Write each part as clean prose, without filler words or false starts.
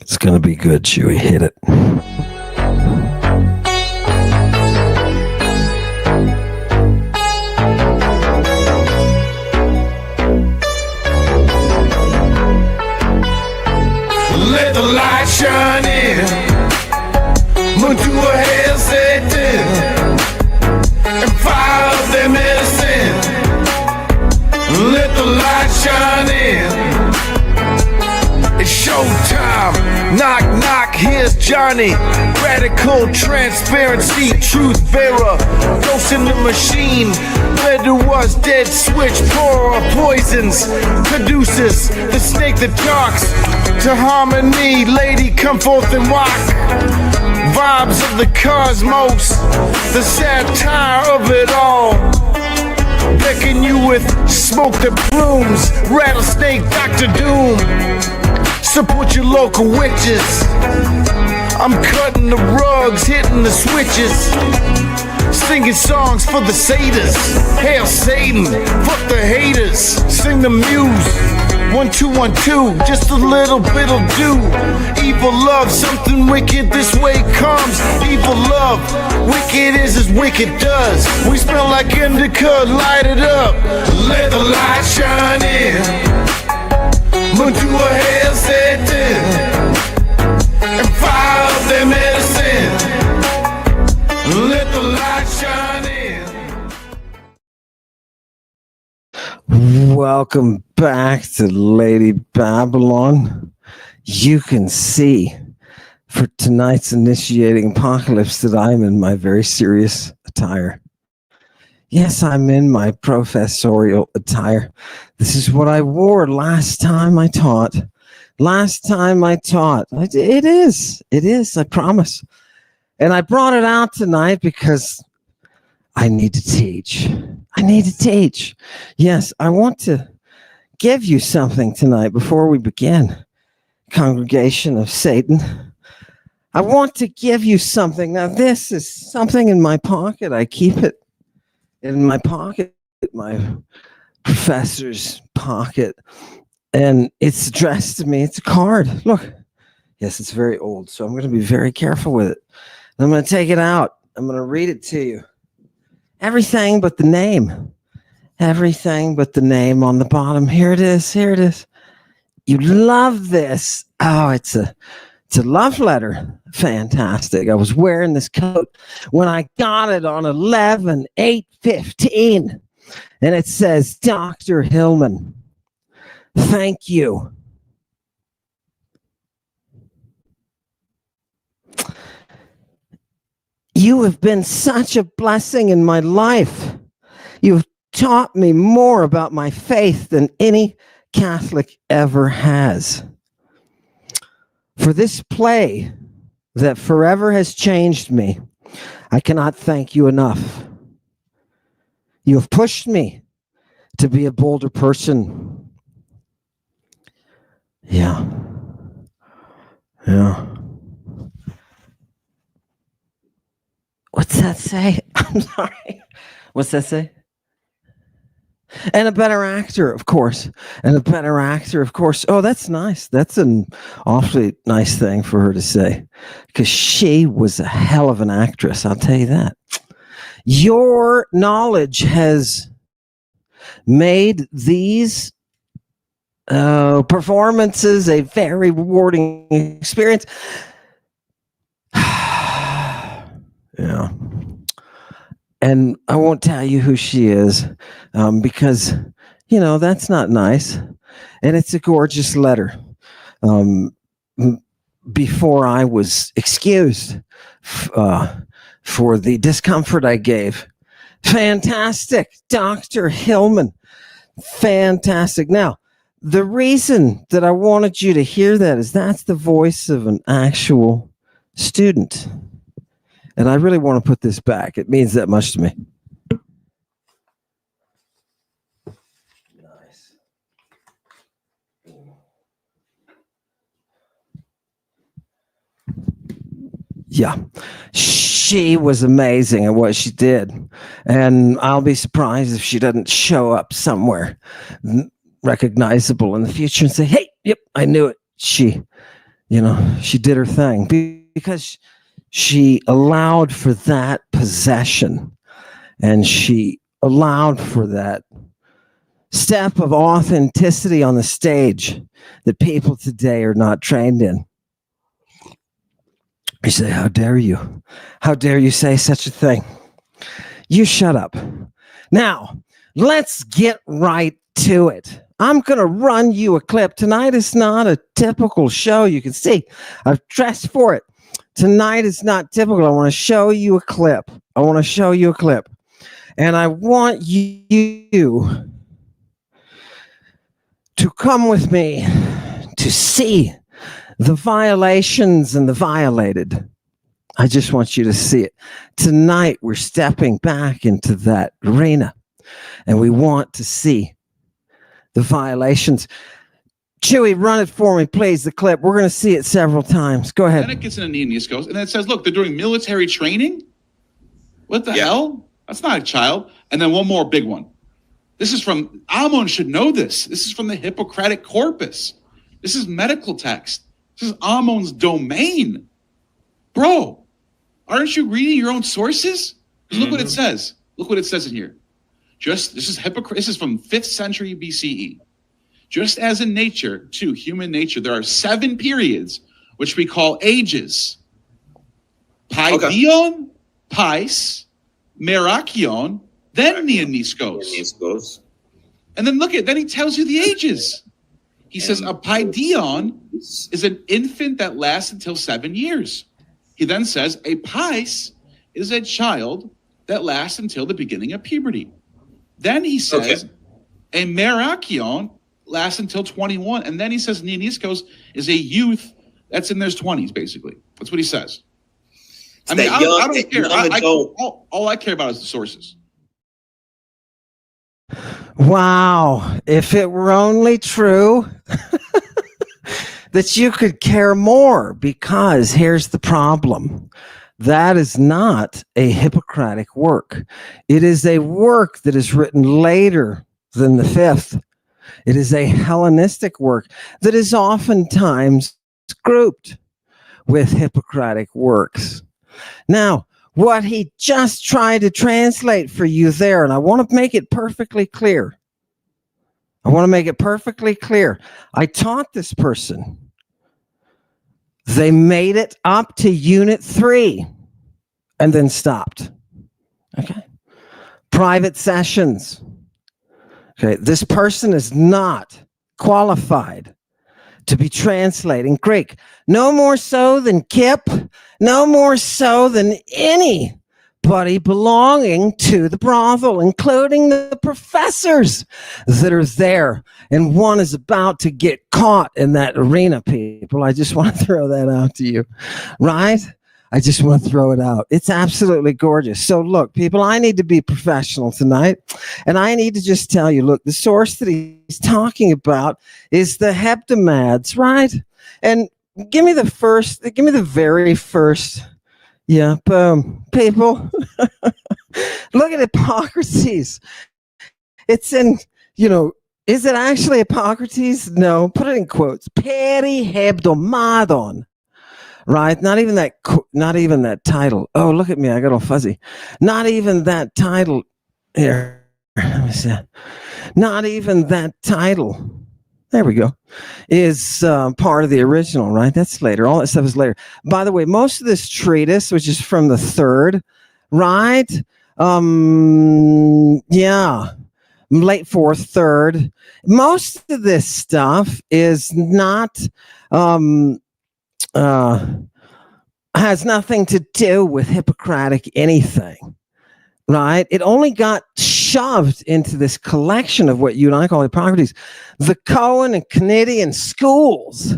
It's gonna be good, Chewy. Hit it. Let the light shine in, moon to her hair set dim, and fire up their medicine. Let the light shine in. It's showtime. Knock, knock, here's Johnny. Radical transparency, truth bearer. Ghost in the machine. Led to us, dead switch, pourer poisons. Produces the snake that talks to harmony. Lady, come forth and walk. Vibes of the cosmos. The satire of it all. Beckon you with smoke that blooms. Rattlesnake, Dr. Doom. Support your local witches. I'm cutting the rugs, hitting the switches. Singing songs for the satyrs. Hail Satan, fuck the haters. Sing the Muse. 1 2 1 2, just a little bit'll do. Evil love, something wicked this way comes. Evil love, wicked is as wicked does. We smell like indica, light it up. Let the light shine in. Moon to her hair set in, and fire up their medicine. Let the light shine in. Welcome back to Lady Babylon. You can see for tonight's initiating apocalypse that I'm in my very serious attire. Yes, I'm in my professorial attire. This is what I wore last time I taught. It is, I promise. And I brought it out tonight because I need to teach. Yes, I want to give you something tonight before we begin. Congregation of Satan. I want to give you something. Now, this is something in my pocket. I keep it in my pocket, my professor's pocket, and it's addressed to me. It's a card. Look. Yes, it's very old, so I'm going to be very careful with it. And I'm going to take it out. I'm going to read it to you. Everything but the name. Everything but the name on the bottom. Here it is. You love this. Oh, it's a love letter. Fantastic. I was wearing this coat when I got it on 11/8/15. And it says, Dr. Hillman, thank you. You have been such a blessing in my life. You've taught me more about my faith than any Catholic ever has. For this play that forever has changed me, I cannot thank you enough. You have pushed me to be a bolder person. Yeah. What's that say? I'm sorry. What's that say? And a better actor, of course. Oh, that's nice. That's an awfully nice thing for her to say. Because she was a hell of an actress, I'll tell you that. Your knowledge has made these performances a very rewarding experience. Yeah. And I won't tell you who she is because, that's not nice. And it's a gorgeous letter. Before I was excused for the discomfort I gave. Fantastic. Dr. Hillman. Fantastic. Now, the reason that I wanted you to hear that is that's the voice of an actual student. And I really want to put this back. It means that much to me. Nice. Yeah. She was amazing at what she did. And I'll be surprised if she doesn't show up somewhere recognizable in the future and say, hey, yep, I knew it. She she did her thing because she allowed for that possession, and she allowed for that step of authenticity on the stage that people today are not trained in. You say, how dare you? How dare you say such a thing? You shut up. Now, let's get right to it. I'm going to run you a clip. Tonight is not a typical show. You can see I've dressed for it. Tonight is not typical. I want to show you a clip. And I want you to come with me to see the violations and the violated. I just want you to see it. Tonight, we're stepping back into that arena, and we want to see the violations. Chewy, run it for me, please, the clip. We're going to see it several times. Go ahead. Then it gets into Nianiscos, and then it says, look, they're doing military training? What the hell? That's not a child. And then one more big one. This is from, Amon should know this. This is from the Hippocratic Corpus. This is medical text. This is Amon's domain. Bro, aren't you reading your own sources? Look what it says. Look what it says in here. This is from 5th century BCE. Just as in nature, too, human nature, there are 7 periods which we call ages. Paidion, Pais, Merakion, then Nianiskos. And then then he tells you the ages. He says a Paidion is an infant that lasts until 7 years. He then says a Pais is a child that lasts until the beginning of puberty. Then he says a Merakion lasts until 21. And then he says Nianiskos is a youth that's in their 20s, basically. That's what he says. I mean, I don't care. All I care about is the sources. Wow. If it were only true that you could care more, because here's the problem. That is not a Hippocratic work. It is a work that is written later than the 5th. It is a Hellenistic work that is oftentimes grouped with Hippocratic works. Now, what he just tried to translate for you there, and I want to make it perfectly clear. I taught this person. They made it up to Unit 3 and then stopped. Okay. Private sessions. Okay. This person is not qualified to be translating Greek. No more so than Kip. No more so than anybody belonging to the brothel, including the professors that are there. And one is about to get caught in that arena, people. I just want to throw that out to you, right? I just want to throw it out. It's absolutely gorgeous. So look, people, I need to be professional tonight. And I need to just tell you, look, the source that he's talking about is the hebdomads, right? And give me the very first. Yeah, boom. People, look at Hippocrates. It's in, is it actually Hippocrates? No, put it in quotes. Peri hebdomadon. Right? Not even that title. Oh, look at me. I got all fuzzy. Not even that title. Here. Let me see. Not even that title. There we go. Is part of the original, right? That's later. All that stuff is later. By the way, most of this treatise, which is from the 3rd, right? Late 4th, 3rd. Most of this stuff is not has nothing to do with Hippocratic anything, right? It only got shoved into this collection of what you and I call Hippocrates, the Cohen and Canadian schools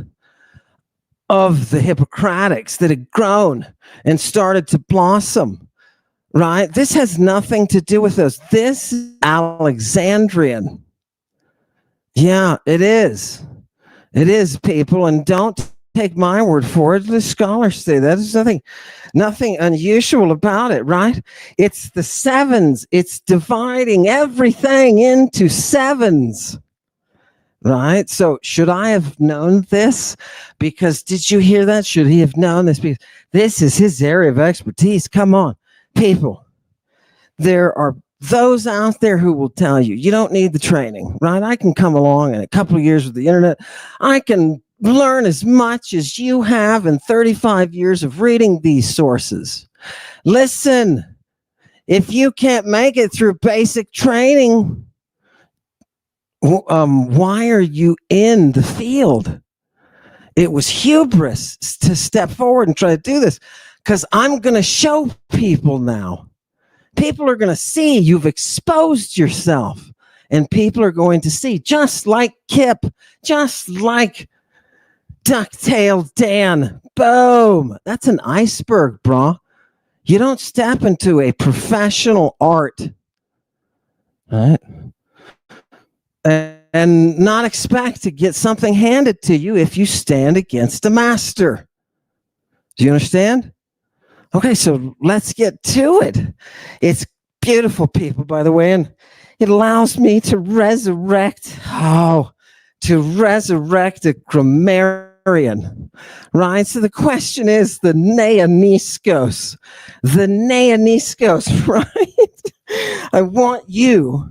of the Hippocratics that had grown and started to blossom, right? This has nothing to do with those. This is Alexandrian. Yeah, it is. It is, people, and don't take my word for it. The scholars say that. There's nothing unusual about it, right? It's the 7s. It's dividing everything into 7s, right? So should I have known this? Because did you hear that? Should he have known this? Because this is his area of expertise. Come on, people. There are those out there who will tell you, you don't need the training, right? I can come along in a couple of years with the internet. I can learn as much as you have in 35 years of reading these sources. Listen, if you can't make it through basic training, why are you in the field? It was hubris to step forward and try to do this, because I'm going to show people now. People are going to see you've exposed yourself, and people are going to see, just like Kip, just like Ducktail Dan. Boom. That's an iceberg, bro. You don't step into a professional art, right? And not expect to get something handed to you if you stand against a master. Do you understand? Okay, so let's get to it. It's beautiful, people, by the way, and it allows me to resurrect a grammarian, right? So the question is the neoniskos, right? I want you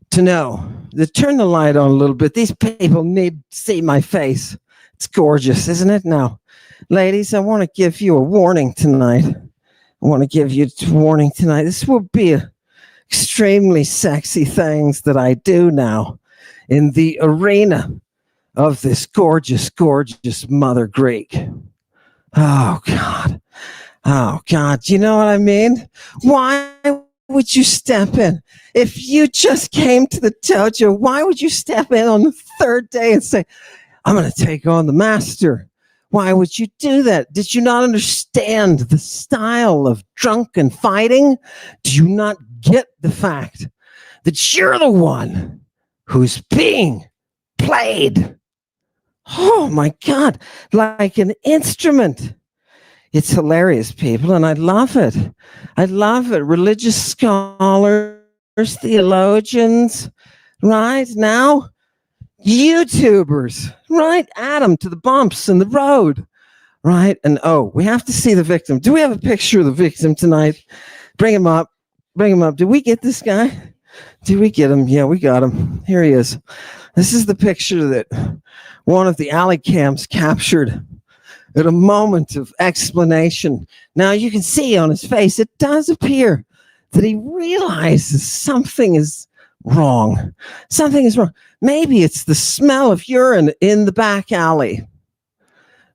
to know, to turn the light on a little bit. These people need to see my face. It's gorgeous, isn't it? Now, ladies, I want to give you a warning tonight. This will be extremely sexy things that I do now in the arena of this gorgeous, gorgeous Mother Greek. Oh, God. You know what I mean? Why would you step in? If you just came to the dojo, why would you step in on the third day and say, I'm going to take on the master? Why would you do that? Did you not understand the style of drunken fighting? Do you not get the fact that you're the one who's being played? Oh my God, like an instrument. It's hilarious, people, and I love it. Religious scholars, theologians, right? Now, YouTubers, right? Add them to the bumps in the road, right? And we have to see the victim. Do we have a picture of the victim tonight? Bring him up. Did we get this guy? Did we get him? Yeah, we got him. Here he is. This is the picture that one of the alley cams captured at a moment of explanation. Now you can see on his face, it does appear that he realizes something is wrong. Maybe it's the smell of urine in the back alley,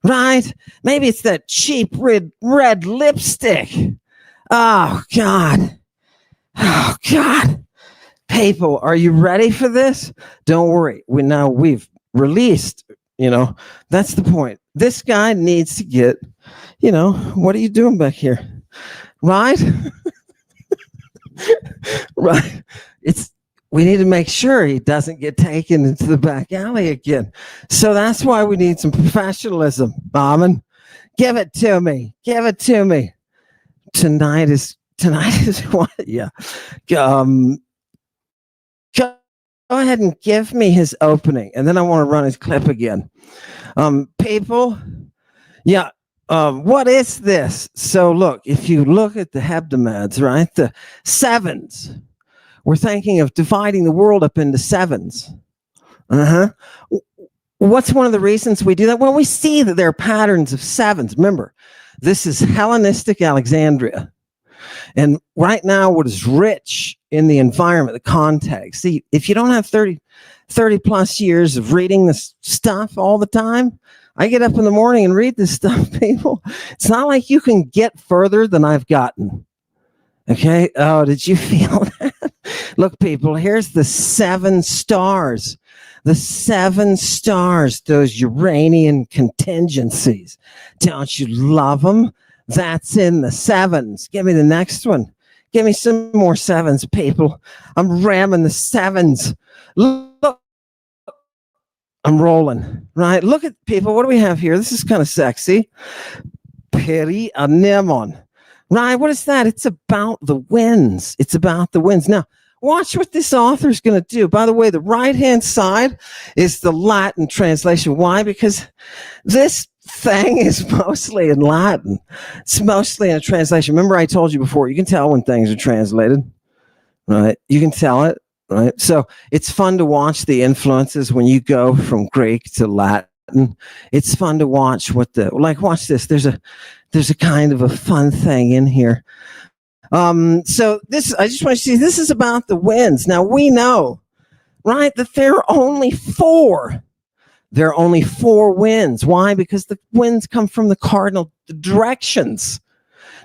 right? Maybe it's that cheap red lipstick. Oh, God. People, are you ready for this? Don't worry. We've released, that's the point. This guy needs to get, what are you doing back here? Right? Right. We need to make sure he doesn't get taken into the back alley again. So that's why we need some professionalism, Bauman. Give it to me. Tonight is what? Yeah. Go ahead and give me his opening, and then I want to run his clip again. People, yeah. What is this? So look, if you look at the hebdomads, right, the sevens, we're thinking of dividing the world up into sevens. What's one of the reasons we do that? Well, we see that there are patterns of sevens. Remember, this is Hellenistic Alexandria. And right now, what is rich in the environment, the context. See, if you don't have 30 plus years of reading this stuff all the time, I get up in the morning and read this stuff, people. It's not like you can get further than I've gotten. Okay. Oh, did you feel that? Look, people, here's the 7 stars. The 7 stars, those Uranian contingencies. Don't you love them? That's in the 7s. Give me the next one. Give me some more 7s, people. I'm ramming the 7s. Look, I'm rolling, right? Look at, people, what do we have here? This is kind of sexy. Peri anemon. Right, what is that? It's about the winds. Now, Watch what this author's going to do. By the way, the right-hand side is the Latin translation. Why? Because this thing is mostly in Latin. It's mostly in a translation. Remember I told you before, you can tell when things are translated, right? You can tell it, right? So it's fun to watch the influences when you go from Greek to Latin. It's fun to watch watch this. There's a kind of a fun thing in here. So this, I just want you to see, this is about the winds. Now we know, right, that there are only four. There are only four winds. Why? Because the winds come from the cardinal directions: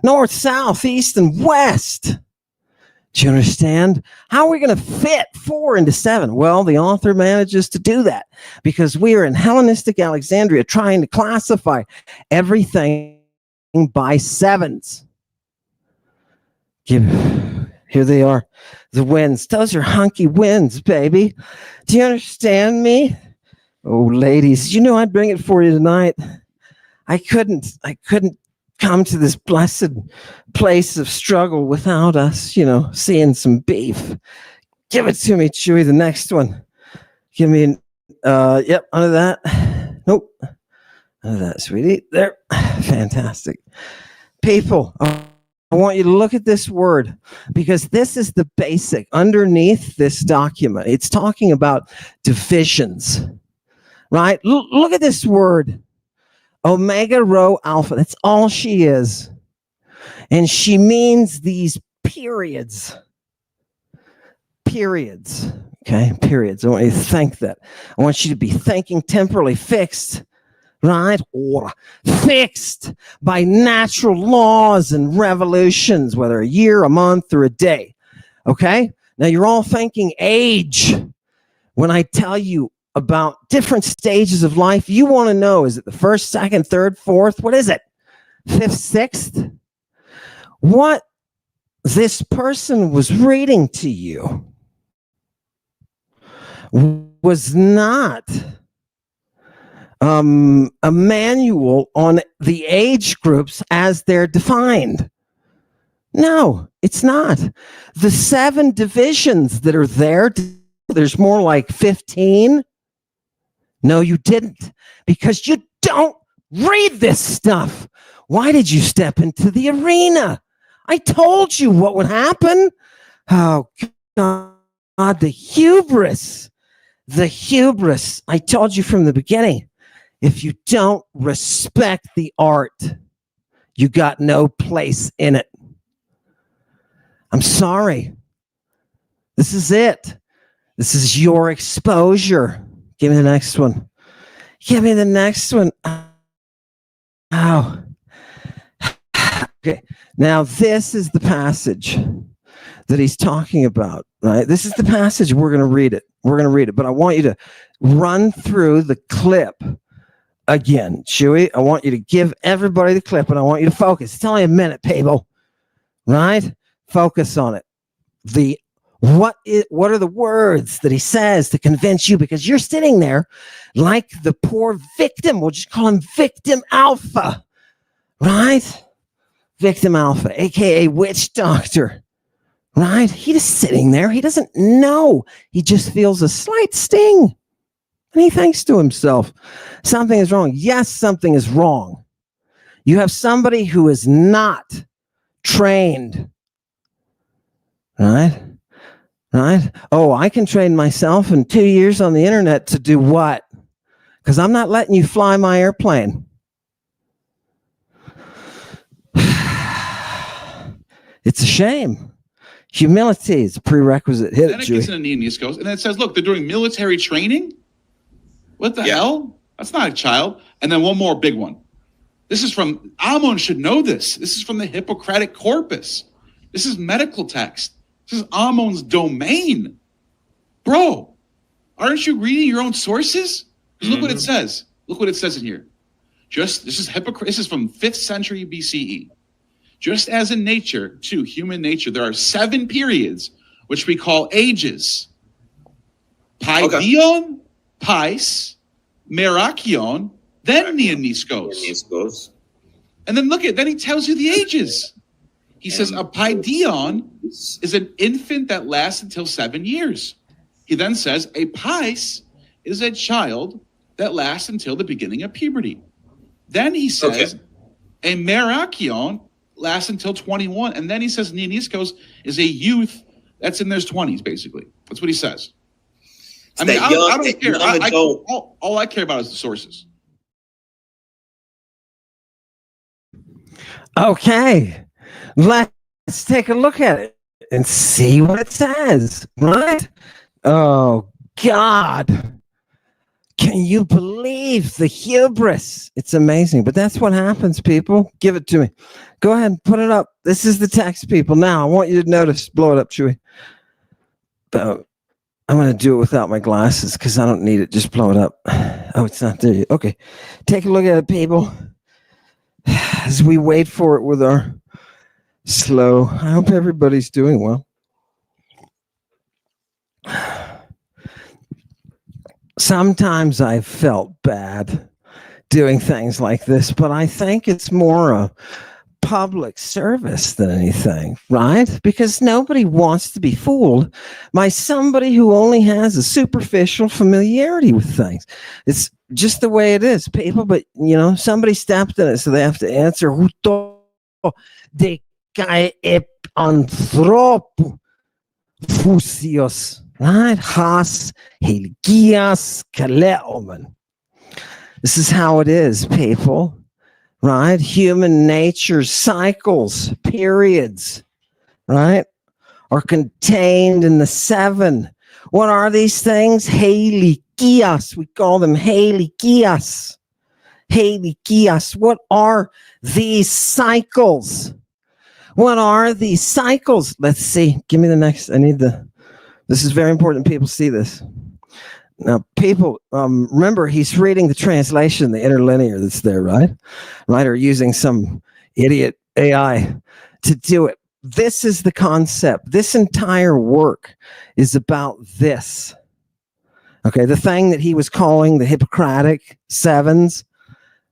north, south, east, and west. Do you understand? How are we going to fit 4 into 7? Well, the author manages to do that because we are in Hellenistic Alexandria trying to classify everything by sevens. Here they are, the winds. Those are hunky winds, baby. Do you understand me? Oh, ladies, you know I'd bring it for you tonight. I couldn't come to this blessed place of struggle without us, seeing some beef. Give it to me, Chewy. The next one. Give me yep, under that. Nope. Under that, sweetie. There. Fantastic. People, I want you to look at this word because this is the basic underneath this document. It's talking about divisions, right? Look at this word, omega rho alpha. That's all she is. And she means these periods. Periods. Okay, periods. I want you to think that. I want you to be thinking temporally fixed, right? Or fixed by natural laws and revolutions, whether a year, a month, or a day. Okay? Now you're all thinking age. When I tell you about different stages of life, you want to know, is it the first, second, third, fourth? What is it? Fifth, sixth? What this person was reading to you was not a manual on the age groups as they're defined. No, it's not. The 7 divisions that are there, there's more like 15. No, you didn't, because you don't read this stuff. Why did you step into the arena? I told you what would happen. Oh, God, the hubris. The hubris. I told you from the beginning. If you don't respect the art, you got no place in it. I'm sorry. This is it. This is your exposure. Give me the next one. Give me the next one. Ow. Okay. Now, this is the passage that he's talking about, right? This is the passage. We're going to read it. We're going to read it. But I want you to run through the clip again, Chewy. I want you to give everybody the clip, and I want you to focus. It's only a minute, people. Right? Focus on it. What are the words that he says to convince you? Because you're sitting there like the poor victim. We'll just call him victim alpha. Right? Victim alpha, aka witch doctor. Right? He's just sitting there. He doesn't know. He just feels a slight sting. And he thinks to himself, something is wrong. Yes, something is wrong. You have somebody who is not trained. Right? Right? Oh, I can train myself in 2 years on the internet to do what? Because I'm not letting you fly my airplane. It's a shame. Humility is a prerequisite. Hit then it, it gets into the East Coast, and then it says, look, they're doing military training? What the hell? That's not a child. And then one more big one. This is from, Ammon should know this. This is from the Hippocratic Corpus. This is medical text. This is Ammon's domain. Bro, aren't you reading your own sources? Look what it says. Look what it says in here. This is from 5th century BCE. Just as in nature, too, human nature, there are 7 periods, which we call ages. Paidion, Pais, Merakion, then Neoniskos. And then then he tells you the ages. He says a paidion is an infant that lasts until 7 years. He then says a pais is a child that lasts until the beginning of puberty. Then he says a merakion lasts until 21. And then he says Nianiskos is a youth that's in their 20s, basically. That's what he says. I mean, I don't care. All I care about is the sources. Okay, let's take a look at it and see what it says, right? Oh, God. Can you believe the hubris? It's amazing, but that's what happens, people. Give it to me. Go ahead and put it up. This is the text, people. Now, I want you to notice. Blow it up, Chewy. I'm going to do it without my glasses because I don't need it. Just blow it up. Oh, it's not there yet. Okay. Take a look at it, people. As we wait for it with our slow. I hope everybody's doing well. Sometimes I've felt bad doing things like this, but I think it's more a public service than anything, right? Because nobody wants to be fooled by somebody who only has a superficial familiarity with things. It's just the way it is, people. But, you know, somebody stepped in it, so they have to answer. De kai ep anthropo fusios. Right? Has heligias kaleomen. This is how it is, people. Right? Human nature's cycles, periods, right, are contained in the 7. What are these things? Heligias. We call them heligias. Heligias. What are these cycles? What are these cycles? Let's see. Give me the next. This is very important. People see this. Now, people, remember, he's reading the translation, the interlinear that's there, right? Right, or using some idiot AI to do it. This is the concept. This entire work is about this. Okay, the thing that he was calling the Hippocratic 7s,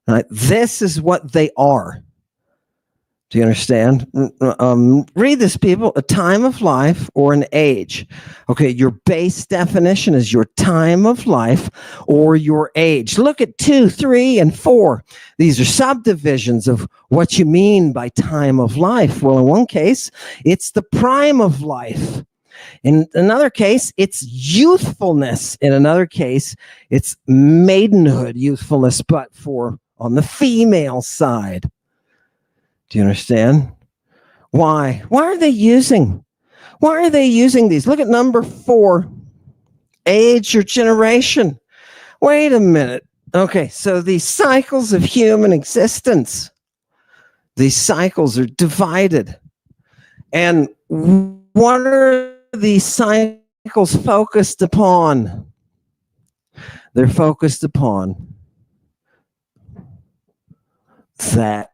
right? This is what they are. Do you understand? Read this, people. A time of life or an age. Okay, your base definition is your time of life or your age. Look at 2, 3, and 4. These are subdivisions of what you mean by time of life. Well, in one case, it's the prime of life. In another case, it's youthfulness. In another case, it's maidenhood, youthfulness, but for on the female side. Do you understand? Why? Why are they using these? Look at number 4. Age or generation. Wait a minute. Okay, so these cycles of human existence, these cycles are divided. And what are these cycles focused upon? They're focused upon that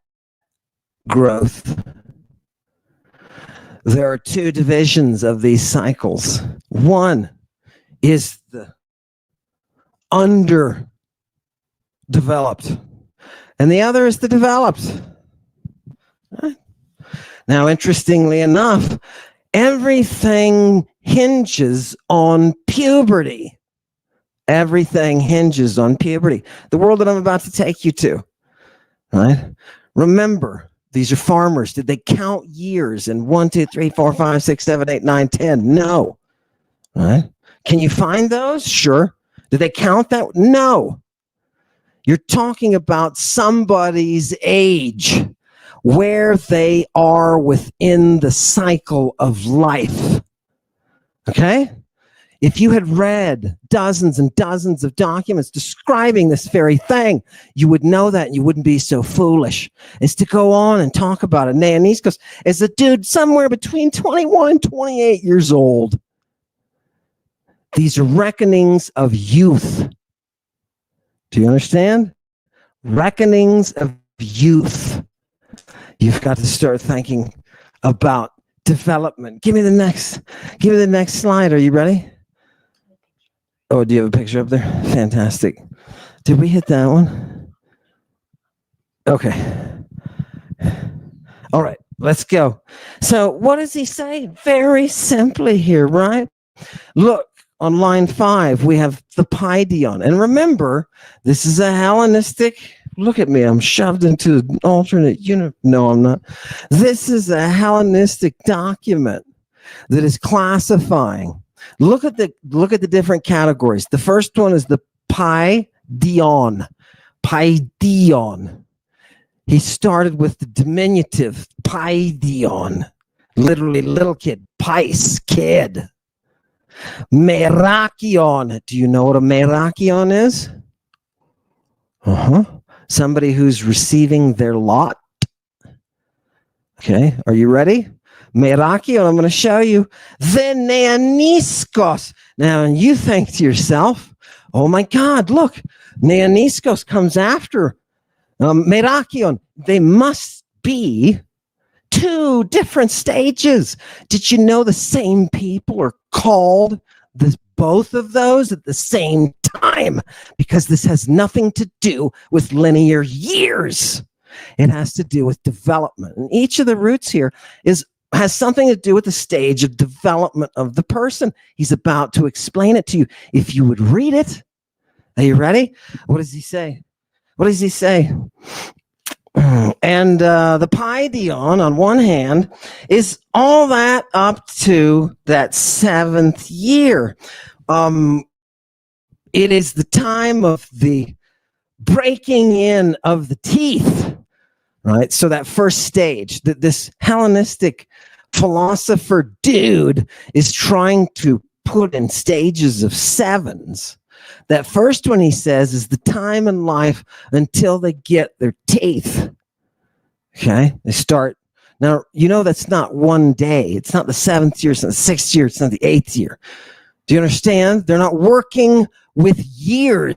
growth. There are 2 divisions of these cycles. One is the underdeveloped, and the other is the developed. Now, interestingly enough, everything hinges on puberty. Everything hinges on puberty. The world that I'm about to take you to, right? Remember, these are farmers. Did they count years in 1, 2, 3, 4, 5, 6, 7, 8, 9, 10? No. Right? Can you find those? Sure. Did they count that? No. You're talking about somebody's age, where they are within the cycle of life. Okay? If you had read dozens and dozens of documents describing this very thing, you would know that and you wouldn't be so foolish as to go on and talk about it. Nianiskos is a dude somewhere between 21 and 28 years old. These are reckonings of youth. Do you understand? Reckonings of youth. You've got to start thinking about development. Give me the next slide. Are you ready? Oh, do you have a picture up there? Fantastic. Did we hit that one? Okay. All right. let's go. So what does he say? Very simply here, right? Look, on line 5, we have the paidion. And remember, this is a Hellenistic. Look at me, I'm shoved into an alternate unit. No, I'm not. This is a Hellenistic document that is classifying. Look at the different categories. The first one is the paidion. Paidion. He started with the diminutive paidion, literally little kid, pais, kid. Merakion. Do you know what a merakion is? Somebody who's receiving their lot. Okay, are you ready? Merakion, I'm going to show you. Then neaniskos. Now, you think to yourself, oh my God, look, neaniskos comes after Merakion. They must be 2 different stages. Did you know the same people are called both of those at the same time? Because this has nothing to do with linear years. It has to do with development. And each of the roots here has something to do with the stage of development of the person. He's about to explain it to you. If you would read it. Are you ready? What does he say? What does he say? And the paidion, on one hand, is all that up to that 7th year. It is the time of the breaking in of the teeth, right? So that first stage, that this Hellenistic philosopher dude is trying to put in stages of 7s. That first one, he says, is the time in life until they get their teeth. Okay, they start. Now, you know that's not one day. It's not the 7th year, it's not the 6th year, it's not the 8th year. Do you understand? They're not working with years.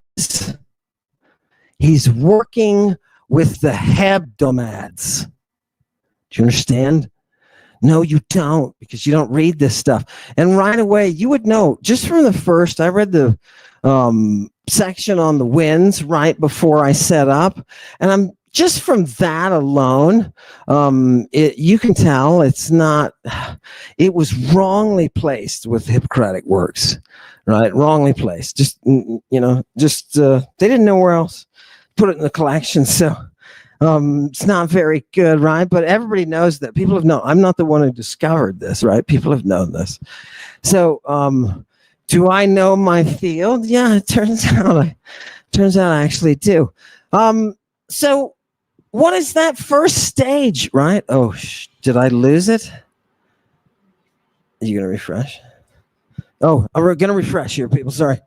He's working with the hebdomads. Do you understand? No, you don't, because you don't read this stuff. And right away, you would know, just from the first, I read the section on the winds right before I set up, and I'm just from that alone, you can tell it was wrongly placed with Hippocratic works, right? Wrongly placed. Just, they didn't know where else put it in the collection. So it's not very good, right? But everybody knows that. People have known. I'm not the one who discovered this, right? People have known this. So do I know my field? Yeah, it turns out I actually do. So what is that first stage, right? Oh, did I lose it? Are you going to refresh? Oh, we're going to refresh here, people. Sorry.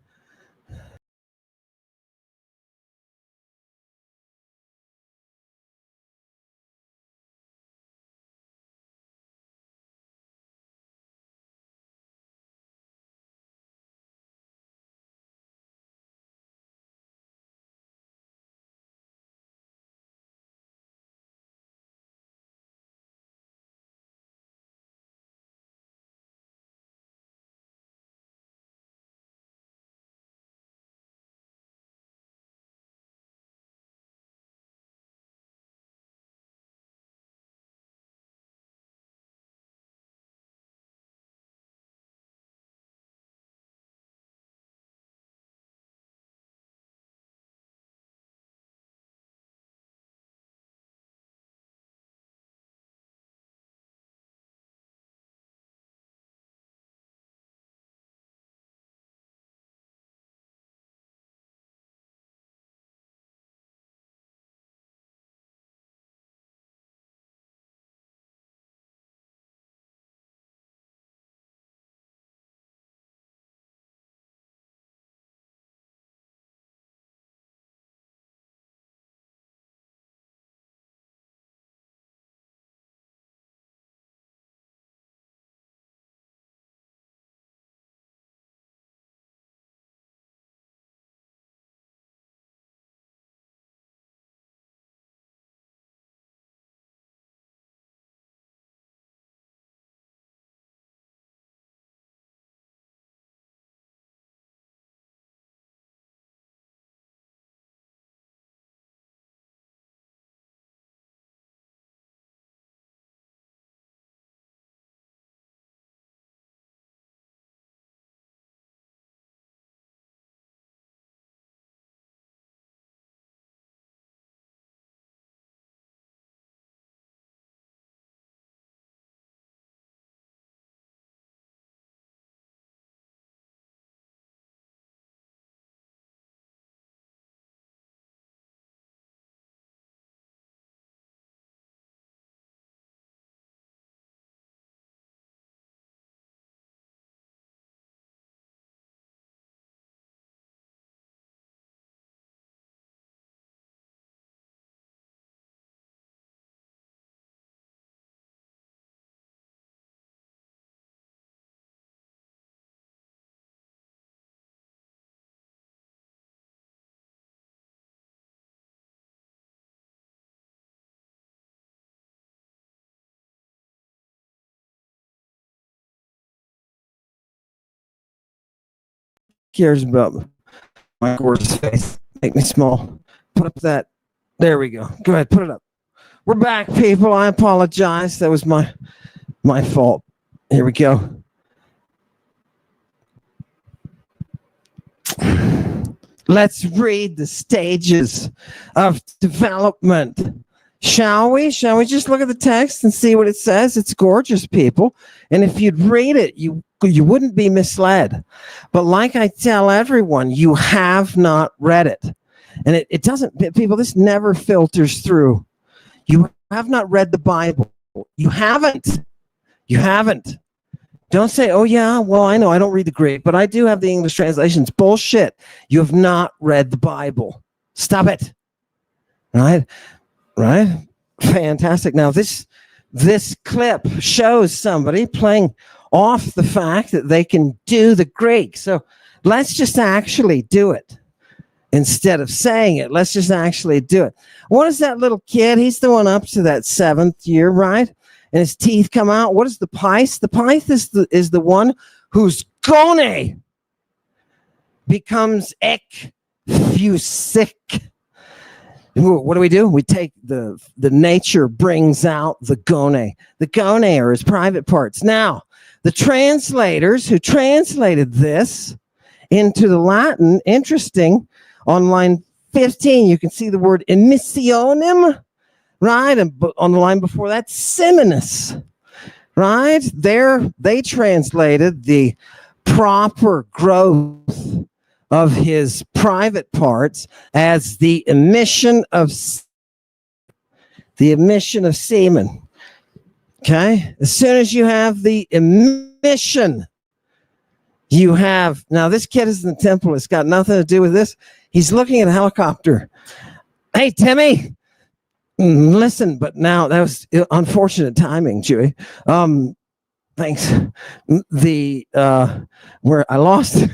cares about my gorgeous face? Make me small. Put up that. There we go. Go ahead, put it up. We're back, people. I apologize. That was my fault. Here we go. Let's read the stages of development. Shall we? Shall we just look at the text and see what it says? It's gorgeous, people. And if you'd read it, you wouldn't be misled. But like I tell everyone, you have not read it. And it doesn't, people, this never filters through. You have not read the Bible. You haven't. You haven't. Don't say, oh, yeah, well, I know I don't read the Greek, but I do have the English translations. Bullshit. You have not read the Bible. Stop it. Right? Right? Fantastic. Now, this clip shows somebody playing off the fact that they can do the Greek. So let's just actually do it. Instead of saying it, let's just actually do it. What is that little kid? He's the one up to that 7th year, right? And his teeth come out. What is the pice? The pice is the one whose gone becomes ekfusic. What do? We take the nature brings out the gone. The gone are his private parts. Now, the translators who translated this into the Latin, interesting, on line 15, you can see the word emissionem, right? And on the line before that, seminus, right? There, they translated the proper growth of his private parts as the emission of semen. Okay? As soon as you have the emission, you have, now this kid is in the temple. It's got nothing to do with this. He's looking at a helicopter. Hey, Timmy, listen, but now that was unfortunate timing, Chewy. Thanks. Where I lost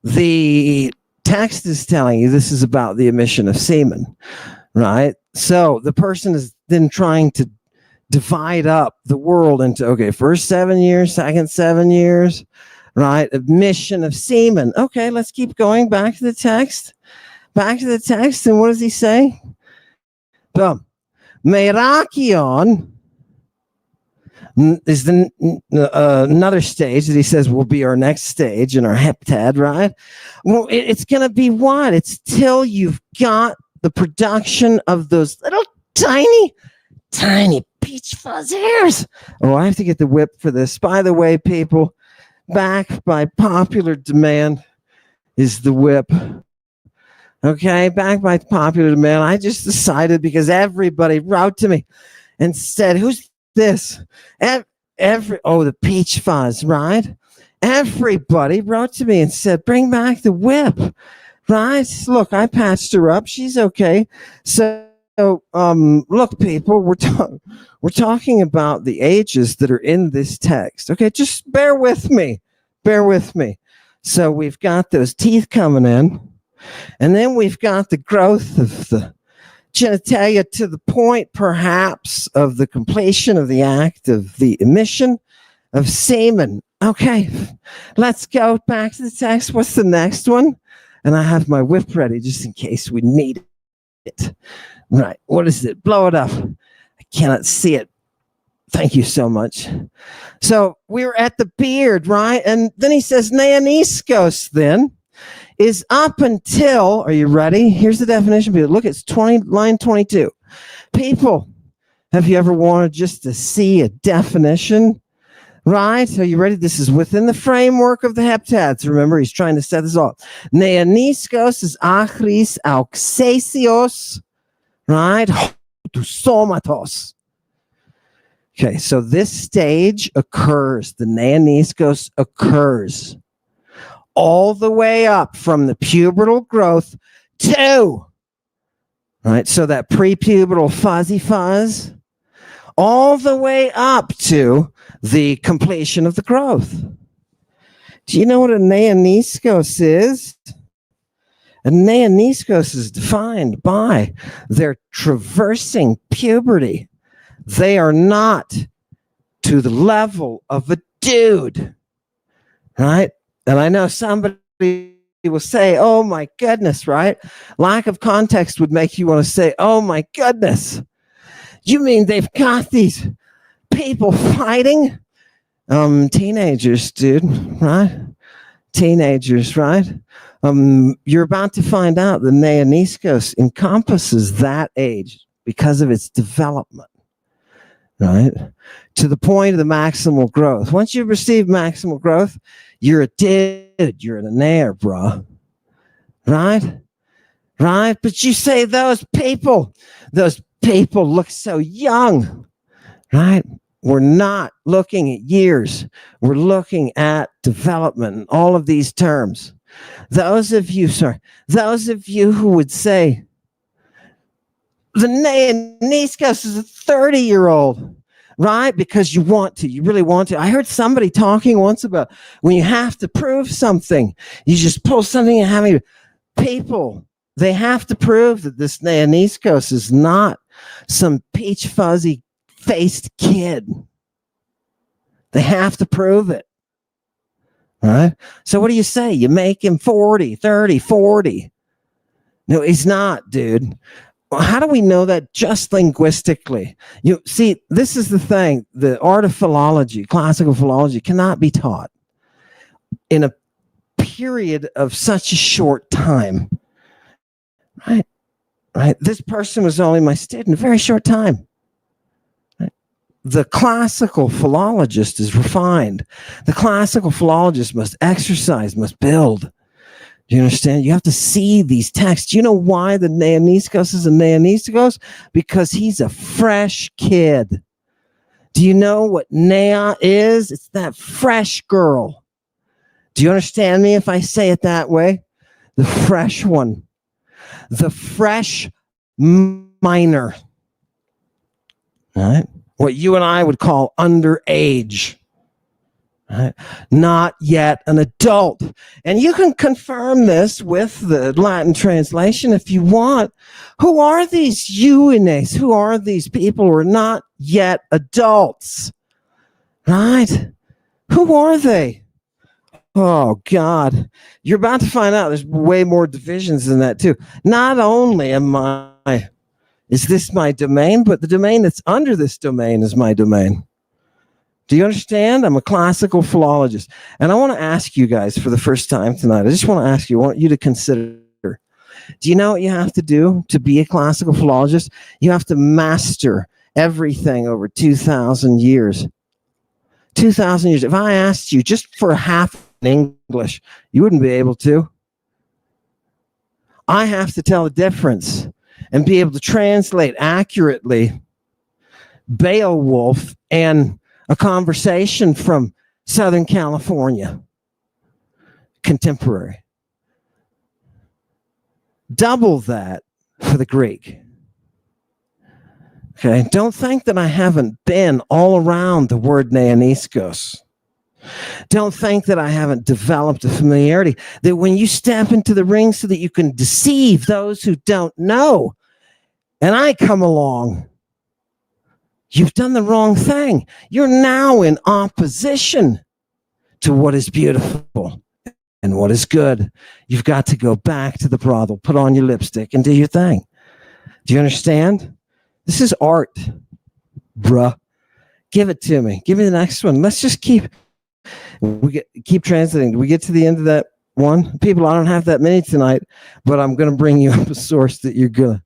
the text is telling you this is about the emission of semen, right? So the person is then trying to divide up the world into, okay, first 7 years, second 7 years, right? Emission of semen. Okay, let's keep going back to the text. Back to the text. And what does he say? Boom. Merakion is another stage that he says will be our next stage in our heptad, right? Well, it's going to be what? It's till you've got the production of those little tiny peach fuzz hairs. Oh, I have to get the whip for this. By the way, people, back by popular demand is the whip. Okay, back by popular demand. I just decided because everybody wrote to me and said, who's this? The peach fuzz, right? Everybody wrote to me and said, bring back the whip, right? Look, I patched her up. She's okay. So, look, people, we're talking about the ages that are in this text. Okay, just bear with me. Bear with me. So we've got those teeth coming in, and then we've got the growth of the genitalia to the point, perhaps, of the completion of the act of the emission of semen. Okay, let's go back to the text. What's the next one? And I have my whip ready just in case we need it. Right, what is it? Blow it up. I cannot see it. Thank you so much. So we were at the beard, right? And then he says, Neoniskos then is up until, are you ready? Here's the definition. Look, it's line 22. People, have you ever wanted just to see a definition? Right? Are you ready? This is within the framework of the heptads. Remember, he's trying to set this off. Neoniskos is achris auxesios, right? To somatos. Okay, so this stage occurs, the neoniskos occurs all the way up from the pubertal growth to, right, so that prepubertal fuzzy fuzz, all the way up to the completion of the growth. Do you know what a neoniskos is? A neoniskos is defined by their traversing puberty. They are not to the level of a dude, right? And I know somebody will say, oh my goodness, right? Lack of context would make you want to say, oh my goodness. You mean they've got these people fighting? Teenagers, dude, right? Teenagers, right? You're about to find out the Neoniskos encompasses that age because of its development, right? To the point of the maximal growth. Once you've received maximal growth, you're a dude, you're an air, bro. Right? Right? But you say those people look so young, right? We're not looking at years. We're looking at development and all of these terms. Those of you who would say the Neoniskos is a 30-year-old, right? Because you really want to. I heard somebody talking once about when you have to prove something, you just pull something and having people, they have to prove that this Neoniskos is not some peach fuzzy faced kid. They have to prove it. Right? So what do you say? You make him 40, 30, 40. No, he's not, dude. How do we know that just linguistically? You see, this is the thing. The art of philology, classical philology, cannot be taught in a period of such a short time. Right? Right? This person was only my student a very short time. The classical philologist is refined. The classical philologist must exercise, must build. Do you understand? You have to see these texts. Do you know why the Neoniskos is a Neoniskos? Because he's a fresh kid. Do you know what Nea is? It's that fresh girl. Do you understand me if I say it that way? The fresh one. The fresh minor. All right? What you and I would call underage, right? Not yet an adult. And you can confirm this with the Latin translation if you want. Who are these eunes? Who are these people who are not yet adults? Right? Who are they? Oh, God. You're about to find out there's way more divisions than that, too. Not only is this my domain, but the domain that's under this domain is my domain. Do you understand? I'm a classical philologist. And I want to ask you guys for the first time tonight, I want you to consider, do you know what you have to do to be a classical philologist? You have to master everything over 2,000 years. 2,000 years. If I asked you just for half in English, you wouldn't be able to. I have to tell the difference and be able to translate accurately Beowulf and a conversation from Southern California, contemporary. Double that for the Greek. Okay, don't think that I haven't been all around the word Neoniskos. Don't think that I haven't developed a familiarity that when you step into the ring so that you can deceive those who don't know, and I come along, you've done the wrong thing. You're now in opposition to what is beautiful and what is good. You've got to go back to the brothel, put on your lipstick, and do your thing. Do you understand? This is art, bruh. Give it to me. Give me the next one. Let's just keep translating. Do we get to the end of that one? People, I don't have that many tonight, but I'm going to bring you up a source that you're gonna.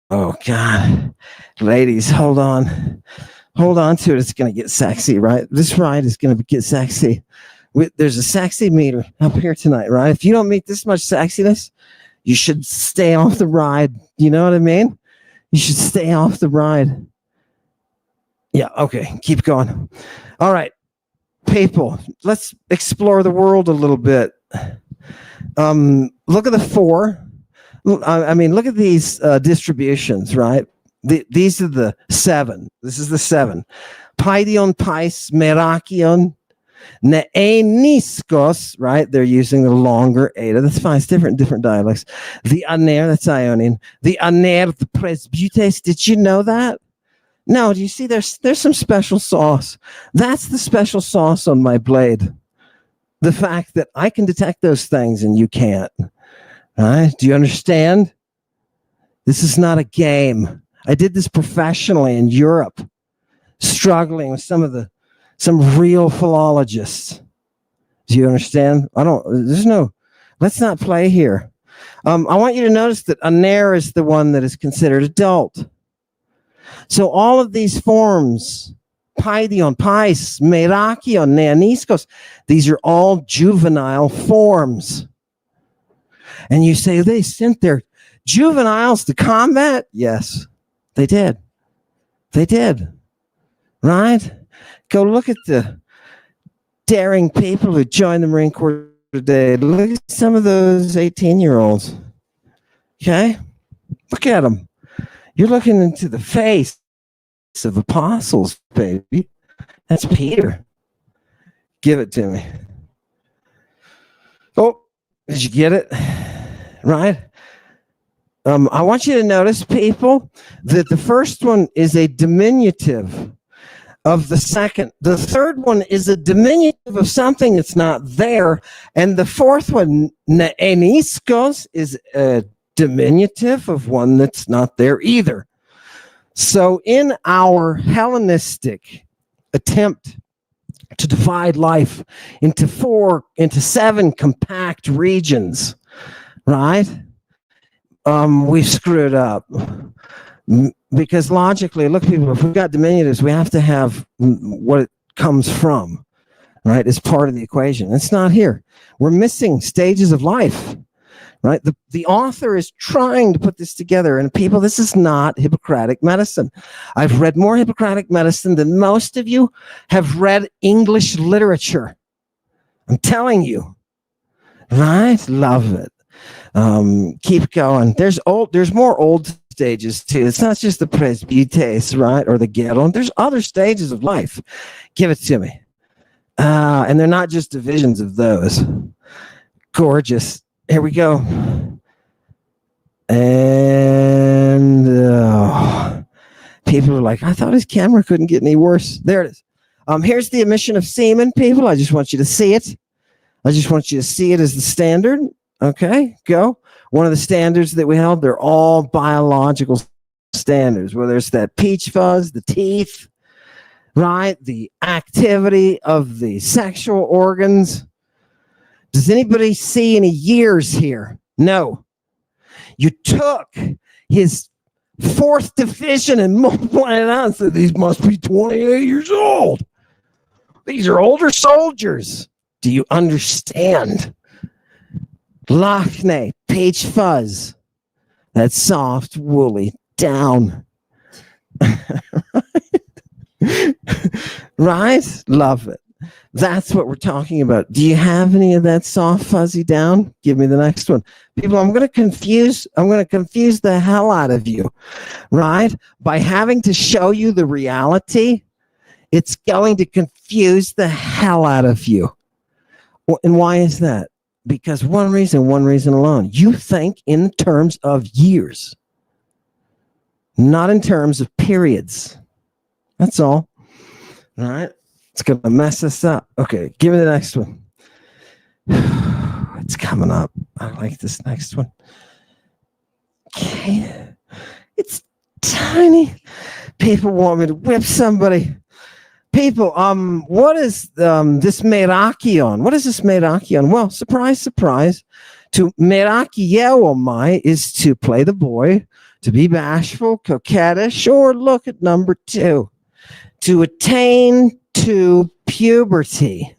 Oh God, ladies, hold on to it. It's going to get sexy, right? This ride is going to get sexy. There's a sexy meter up here tonight, right? If you don't meet this much sexiness, you should stay off the ride. You know what I mean? You should stay off the ride. Yeah, okay, keep going. All right, people, let's explore the world a little bit. Look at the four. I mean, look at these distributions, right? These are the seven. This is the seven. Paidion, Pais, Merakion, Neeniskos, right? They're using the longer eta. That's fine. It's different dialects. The Aner, that's Ionian. The Aner, the Presbytes. Did you know that? No, do you see there's some special sauce. That's the special sauce on my blade. the fact that I can detect those things and you can't. All right? Do you understand? This is not a game. I did this professionally in Europe, struggling with some real philologists. Do you understand? Let's not play here. I want you to notice that aner is the one that is considered adult. So all of these forms, paidion, pais, merakion, neaniskos, these are all juvenile forms. And you say, they sent their juveniles to combat? Yes, they did. They did. Right? Go look at the daring people who joined the Marine Corps today. Look at some of those 18-year-olds. Okay? Look at them. You're looking into the face of apostles, baby. That's Peter. Give it to me. Oh, did you get it? Right? I want you to notice, people, that the first one is a diminutive of the second. The third one is a diminutive of something that's not there. And the fourth one, neaniskos, is a diminutive of one that's not there either. So in our Hellenistic attempt to divide life into 7 compact regions, right? We've screwed up. Because logically, look, people, if we've got diminutives, we have to have what it comes from, right? As part of the equation. It's not here. We're missing stages of life, right? The author is trying to put this together. And people, this is not Hippocratic medicine. I've read more Hippocratic medicine than most of you have read English literature. I'm telling you, right? Love it. Keep going. There's more old stages too. It's not just the presbytes, right? Or the geron. There's other stages of life. Give it to me. And they're not just divisions of those. Gorgeous. Here we go. And people are like, I thought his camera couldn't get any worse. There it is. Here's the emission of semen, people. I just want you to see it. I just want you to see it as the standard. Okay, go. One of the standards that we held, they're all biological standards, whether it's that peach fuzz, the teeth, right? The activity of the sexual organs. Does anybody see any years here? No. You took his 4th division and multiplied it out and said, these must be 28 years old. These are older soldiers. Do you understand? Lachne, peach fuzz, that soft, woolly down. Right? Love it. That's what we're talking about. Do you have any of that soft, fuzzy down? Give me the next one. People, I'm going to confuse the hell out of you, right? By having to show you the reality, it's going to confuse the hell out of you. And why is that? Because one reason alone. You think in terms of years, not in terms of periods. That's all. All right. It's going to mess us up. Okay. Give me the next one. It's coming up. I like this next one. Okay. It's tiny. People want me to whip somebody. People, what is this merakion? What is this merakion? Well, surprise, surprise. To merakiomai is to play the boy, to be bashful, coquettish, or look at number 2. To attain to puberty.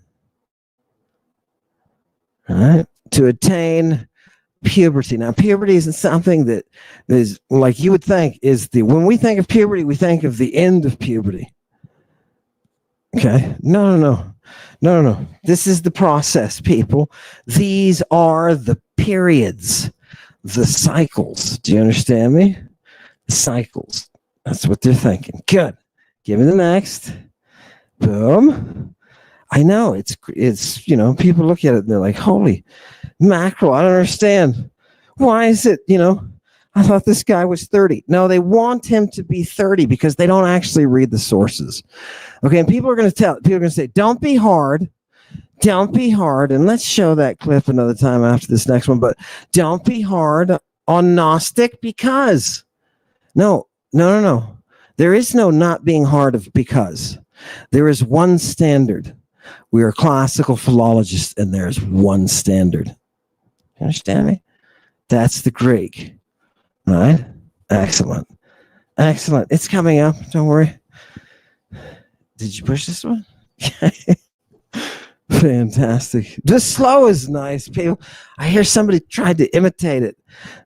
All right? To attain puberty. Now, puberty isn't something that is like you would think is when we think of puberty, we think of the end of puberty. Okay. No. This is the process, people. These are the periods, the cycles. Do you understand me? The cycles. That's what they're thinking. Good. Give me the next. Boom. I know it's people look at it and they're like, holy mackerel, I don't understand. Why is it, I thought this guy was 30. No, they want him to be 30 because they don't actually read the sources. Okay, and people are going to say, don't be hard. Don't be hard, and let's show that clip another time after this next one, but don't be hard on Gnostic because. No. There is no not being hard of because. There is one standard. We are classical philologists, and there's one standard. You understand me? That's the Greek. Right? Excellent. It's coming up. Don't worry. Did you push this one? Fantastic. Just slow is nice, people. I hear somebody tried to imitate it.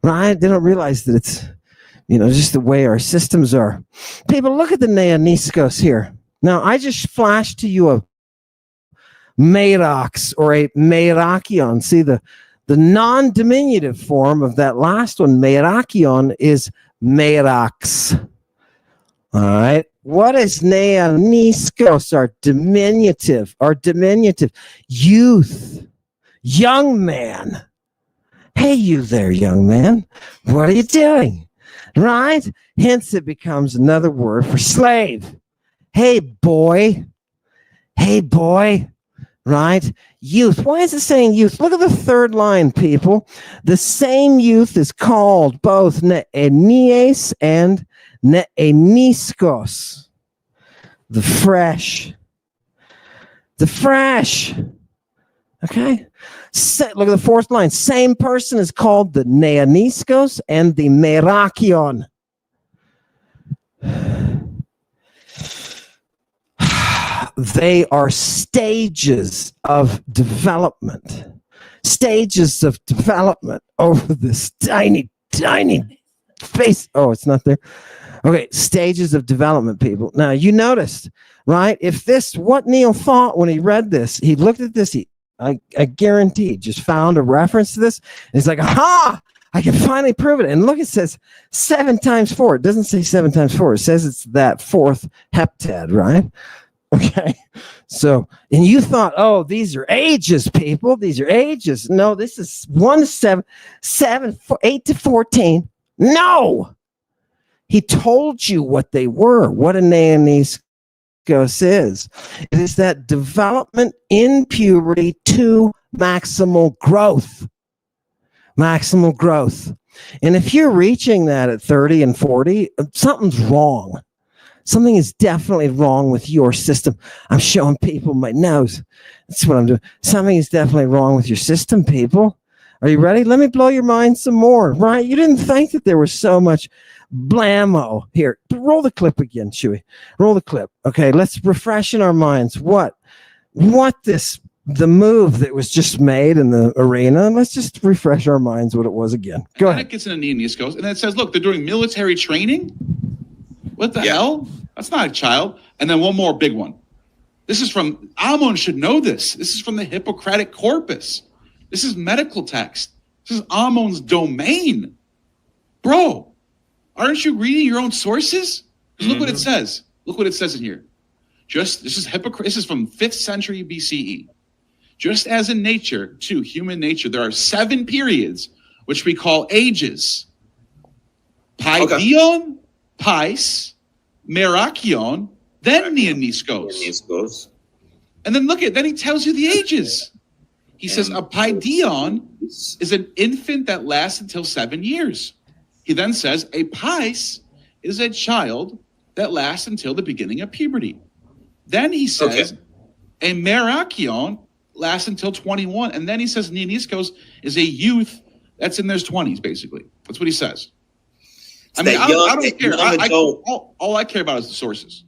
Right? They don't realize that it's, just the way our systems are. People, look at the neoniskos here. Now, I just flashed to you a merox or a merakion. See, the non-diminutive form of that last one, merakion, is merax. All right. What is neoniskos? Our diminutive. Youth. Young man. Hey, you there, young man. What are you doing? Right? Hence, it becomes another word for slave. Hey, boy. Right? Youth. Why is it saying youth? Look at the third line, people. The same youth is called both neenies and neeniskos. The fresh. Okay? Look at the fourth line. Same person is called the neoniskos and the merakion. They are stages of development over this tiny space. Oh, it's not there. Okay, stages of development, people. Now, you noticed, right? What Neil thought when he read this, he looked at this, I guarantee, just found a reference to this, and he's like, aha! I can finally prove it. And look, it says 7 times 4. It doesn't say 7 times 4. It says it's that fourth heptad, right? Okay. So, and you thought, oh, these are ages, people. These are ages. No, this is 1 to 7, 8 to 14. No! He told you what they were, what a neoniskos is. It is that development in puberty to maximal growth. And if you're reaching that at 30 and 40, something's wrong. Something is definitely wrong with your system. I'm showing people my nose. That's what I'm doing. Something is definitely wrong with your system, people. Are you ready? Let me blow your mind some more, right? You didn't think that there was so much blammo here. Roll the clip again, Chewy. Roll the clip. Okay, let's refresh in our minds the move that was just made in the arena. Let's just refresh our minds what it was again. Go ahead. It gets into neoniskos, and then it says, look, they're doing military training. What the hell? That's not a child. And then one more big one. This is from, Amon should know this. This is from the Hippocratic Corpus. This is medical text. This is Amon's domain. Bro, aren't you reading your own sources? Look what it says. Look what it says in here. This is from 5th century BCE. Just as in nature, too, human nature, there are 7 periods which we call ages. Paidion, Pais, Merakion, then Neoniskos. And then then he tells you the ages. He says a Paidion is an infant that lasts until 7 years. He then says a Pais is a child that lasts until the beginning of puberty. Then he says a Merakion lasts until 21. And then he says Neoniskos is a youth that's in their 20s, basically. That's what he says. I mean, I don't care. All I care about is the sources.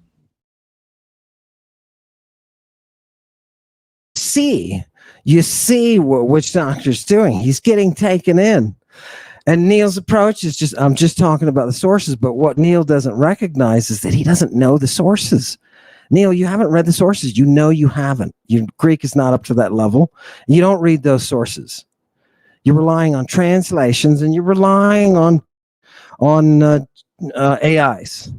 You see what witch doctor's doing. He's getting taken in. And Neil's approach is I'm just talking about the sources, but what Neil doesn't recognize is that he doesn't know the sources. Neil, you haven't read the sources. You know you haven't. Your Greek is not up to that level. You don't read those sources. You're relying on translations, and you're relying on AIs,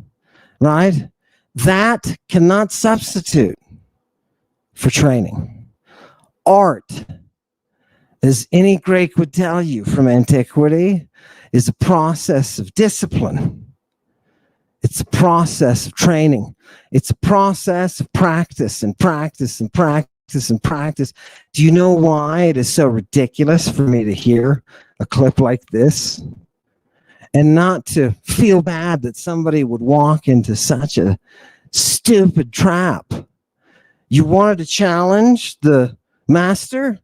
right? That cannot substitute for training. Art, as any Greek would tell you from antiquity, is a process of discipline. It's a process of training. It's a process of practice and practice and practice and practice. Do you know why it is so ridiculous for me to hear a clip like this and not to feel bad that somebody would walk into such a stupid trap? You wanted to challenge the master.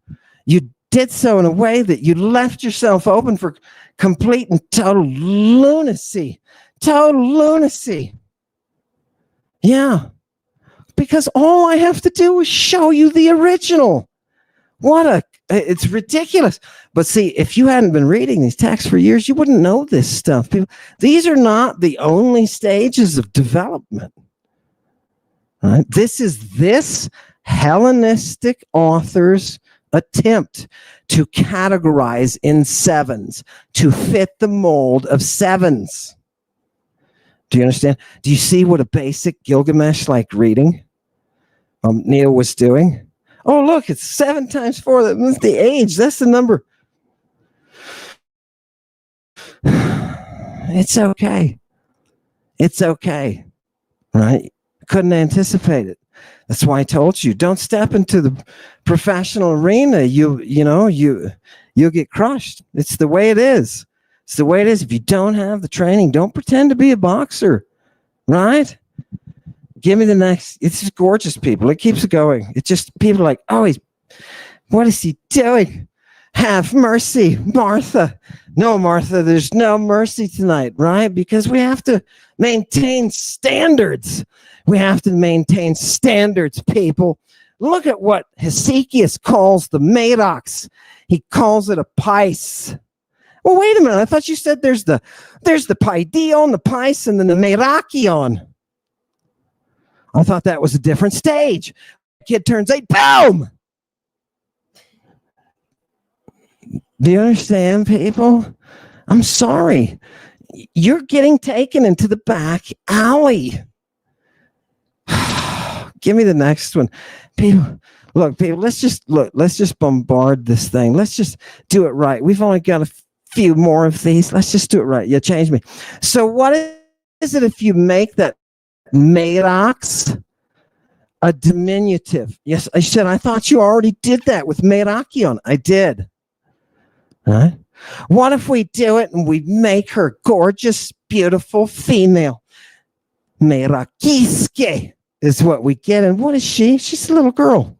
You did so in a way that you left yourself open for complete and total lunacy. Total lunacy. Yeah. Because all I have to do is show you the original. It's ridiculous. But see, if you hadn't been reading these texts for years, you wouldn't know this stuff. These are not the only stages of development. Right? This is this Hellenistic author's attempt to categorize in sevens, to fit the mold of sevens. Do you understand? Do you see what a basic Gilgamesh-like reading Neil was doing? Oh, look, it's 7 times 4. That's the age. That's the number. It's okay. It's okay. Right? Couldn't anticipate it. That's why I told you, don't step into the professional arena. You'll get crushed. It's the way it is. It's the way it is. If you don't have the training, don't pretend to be a boxer. Right? Give me the next. It's just gorgeous, people. It keeps going. It's just people are like, oh, what is he doing? Have mercy, Martha. No, Martha, there's no mercy tonight, right? Because we have to maintain standards. We have to maintain standards, people. Look at what Hesychius calls the Madox. He calls it a pice. Well, wait a minute. I thought you said there's the Paideon, the pice, and then the Merakion. I thought that was a different stage. Kid turns 8, boom! Do you understand, people? I'm sorry. You're getting taken into the back alley. Give me the next one. People, let's just bombard this thing. Let's just do it right. We've only got a few more of these. Let's just do it right. Yeah, change me. So what is it if you make that Madox a diminutive? Yes, I said, I thought you already did that with Merakion. I did. Huh? What if we do it and we make her gorgeous, beautiful female? Merakiske is what we get. And what is she? She's a little girl.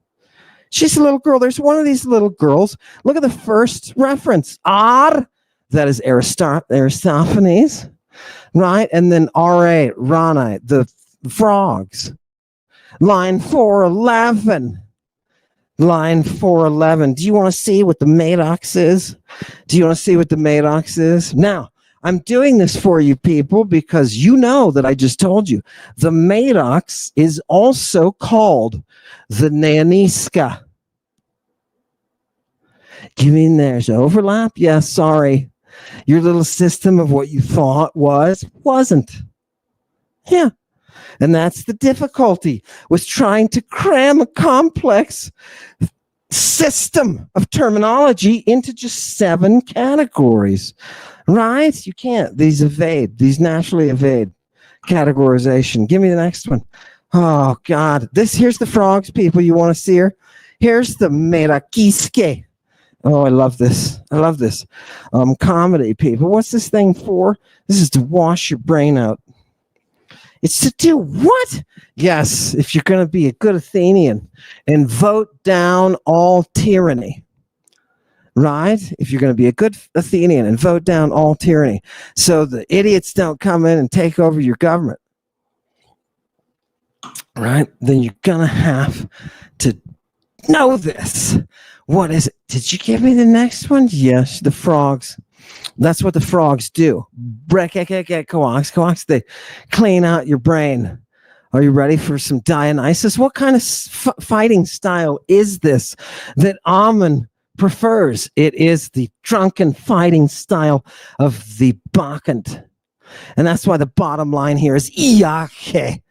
She's a little girl. There's one of these little girls. Look at the first reference. Ar, that is Aristophanes, right? And then R.A., Rani, the frogs. Line 411. Line 411. Do you want to see what the Madox is? Do you want to see what the Madox is? Now, I'm doing this for you people because you know that I just told you. The Madox is also called the Neoniska. You mean there's overlap? Yeah, sorry. Your little system of what you thought wasn't. Yeah. And that's the difficulty with trying to cram a complex system of terminology into just 7 categories, right? You can't. These naturally evade categorization. Give me the next one. Oh, God. Here's the frogs, people. You want to see her? Here's the Merakiske. Oh, I love this. I love this. Comedy, people. What's this thing for? This is to wash your brain out. It's to do what? Yes, if you're going to be a good Athenian and vote down all tyranny, right? If you're going to be a good Athenian and vote down all tyranny so the idiots don't come in and take over your government, right? Then you're going to have to know this. What is it? Did you give me the next one? Yes, the frogs. That's what the frogs do. They clean out your brain. Are you ready for some Dionysus? What kind of fighting style is this that Ammon prefers? It is the drunken fighting style of the Bacchant. And that's why the bottom line here is Iake.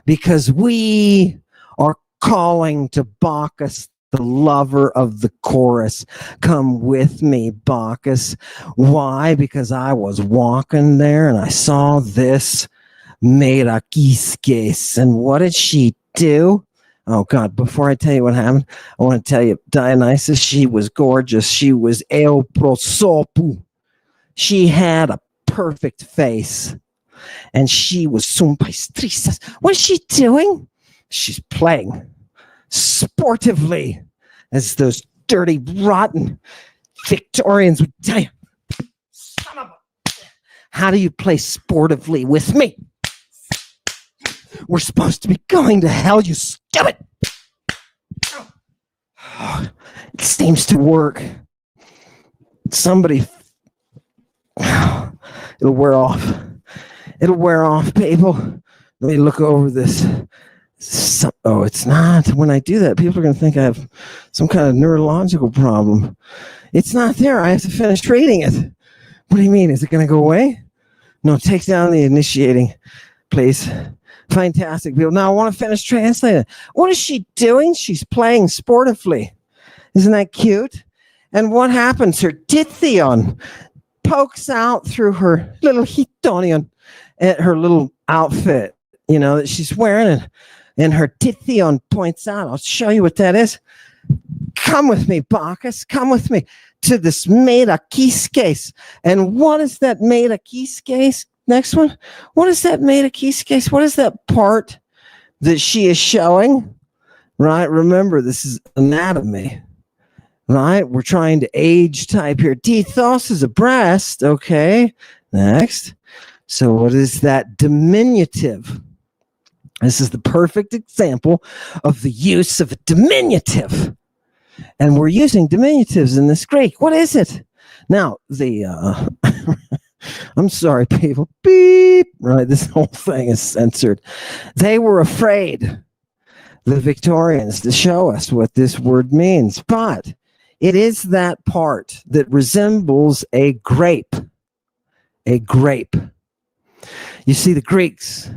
Because we are calling to Bacchus, the lover of the chorus. Come with me, Bacchus. Why? Because I was walking there and I saw this Merakiskes. And what did she do? Oh God, before I tell you what happened, I want to tell you Dionysus, she was gorgeous. She was el prosopu. She had a perfect face. And she was sumpastrisas. What is she doing? She's playing sportively, as those dirty, rotten Victorians would tell you. Son of a... How do you play sportively with me? We're supposed to be going to hell, you stupid. It seems to work. Somebody, it'll wear off. It'll wear off, people. Let me look over this. Oh, it's not. When I do that, people are going to think I have some kind of neurological problem. It's not there. I have to finish reading it. What do you mean? Is it going to go away? No, take down the initiating, please. Fantastic, people. Now I want to finish translating. What is she doing? She's playing sportively. Isn't that cute? And what happens? Her dithion pokes out through her little hitonion, at her little outfit, that she's wearing, and her dithion points out. I'll show you what that is. Come with me, Bacchus. Come with me to this metakiskes. And what is that metakiskes? Next one. What is that metakiskes? What is that part that she is showing? Right? Remember, this is anatomy. Right? We're trying to age type here. Tethos is a breast. Okay. Next. So what is that diminutive? This is the perfect example of the use of a diminutive. And we're using diminutives in this Greek. What is it? Now, I'm sorry, people. Beep. Right, this whole thing is censored. They were afraid, the Victorians, to show us what this word means. But it is that part that resembles a grape. A grape. You see, the Greeks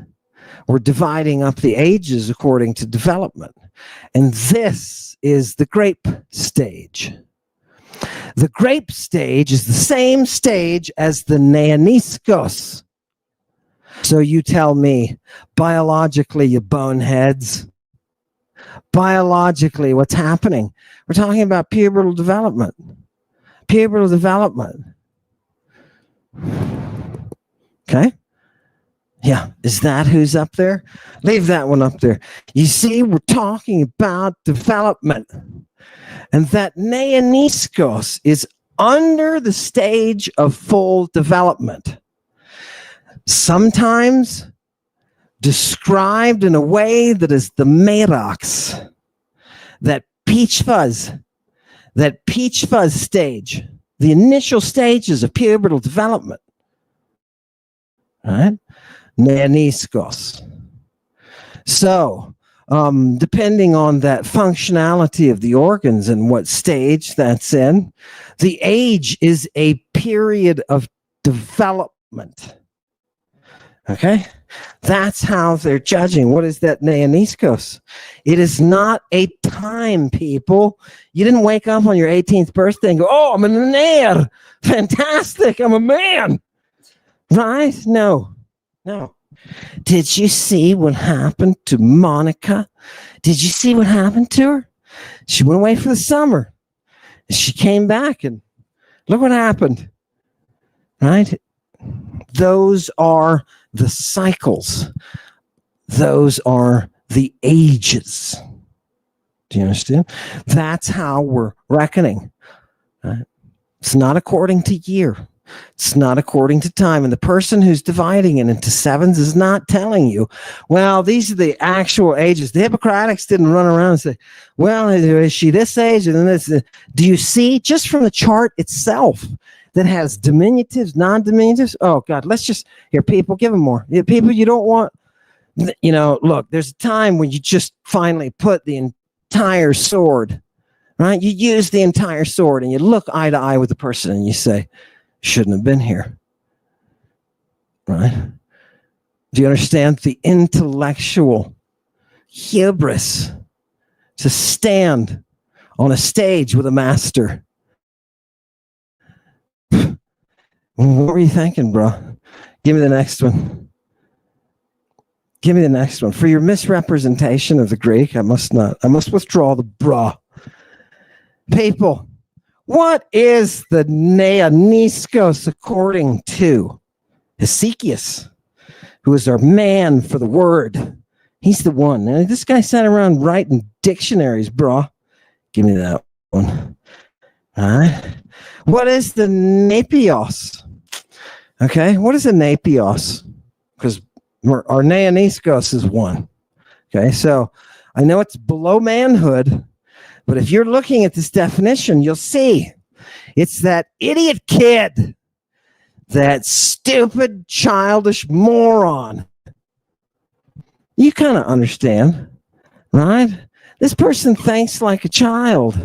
were dividing up the ages according to development. And this is the grape stage. The grape stage is the same stage as the neoniskos. So you tell me, biologically, you boneheads. Biologically, what's happening? We're talking about pubertal development. Pubertal development. Okay? Yeah, is that who's up there? Leave that one up there. You see, we're talking about development. And that neoniskos is under the stage of full development. Sometimes described in a way that is the merox, that peach fuzz stage, the initial stages of pubertal development. Right? Neoniskos. So, depending on that functionality of the organs and what stage that's in, the age is a period of development. Okay? That's how they're judging. What is that neoniskos? It is not a time, people. You didn't wake up on your 18th birthday and go, oh, I'm an air. Fantastic. I'm a man. Right? No. Did you see what happened to Monica? Did you see what happened to her? She went away for the summer. She came back and look what happened. Right? Those are the cycles. Those are the ages. Do you understand? That's how we're reckoning. Right? It's not according to year. It's not according to time. And the person who's dividing it into sevens is not telling you, well, these are the actual ages. The Hippocratics didn't run around and say, well, is she this age? And then this. Do you see just from the chart itself that has diminutives, non-diminutives? Oh, God, let's just, here, people, give them more. People, you don't want, look, there's a time when you just finally put the entire sword, right? You use the entire sword and you look eye to eye with the person and you say, shouldn't have been here. Right? Do you understand the intellectual hubris to stand on a stage with a master? What were you thinking, bro? Give me the next one. Give me the next one. For your misrepresentation of the Greek, I must withdraw the bra. People, what is the neoniskos according to Hesychius, who is our man for the word? He's the one. Now, this guy sat around writing dictionaries, bro. Give me that one. All right. What is the napios? Okay. What is a napios? Because our neoniskos is one. Okay. So I know it's below manhood, but if you're looking at this definition, you'll see it's that idiot kid, that stupid, childish moron. You kind of understand, right? This person thinks like a child.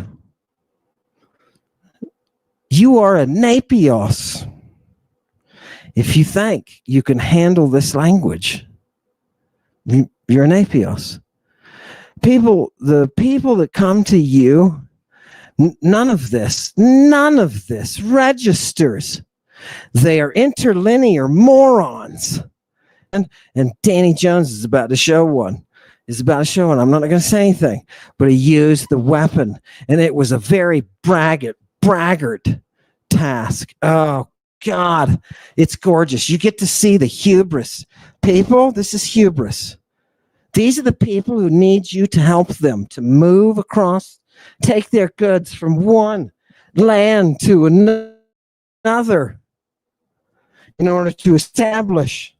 You are a napios if you think you can handle this language. You're an napios. The people that come to you, none of this registers. They are interlinear morons. And Danny Jones is about to show one. I'm not going to say anything, but he used the weapon, and it was a very braggart task. Oh, God, it's gorgeous. You get to see the hubris. People, this is hubris. These are the people who need you to help them to move across, take their goods from one land to another in order to establish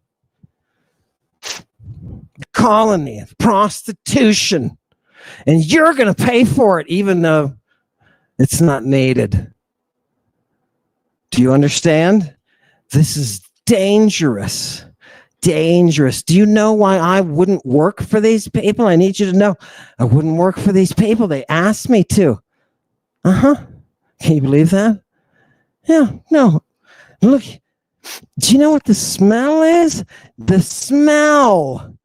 the colony of prostitution. And you're going to pay for it, even though it's not needed. Do you understand? This is dangerous. Dangerous. Do you know why I wouldn't work for these people? I need you to know I wouldn't work for these people. They asked me to. Can you believe that? Yeah, no. Look, do you know what the smell is? The smell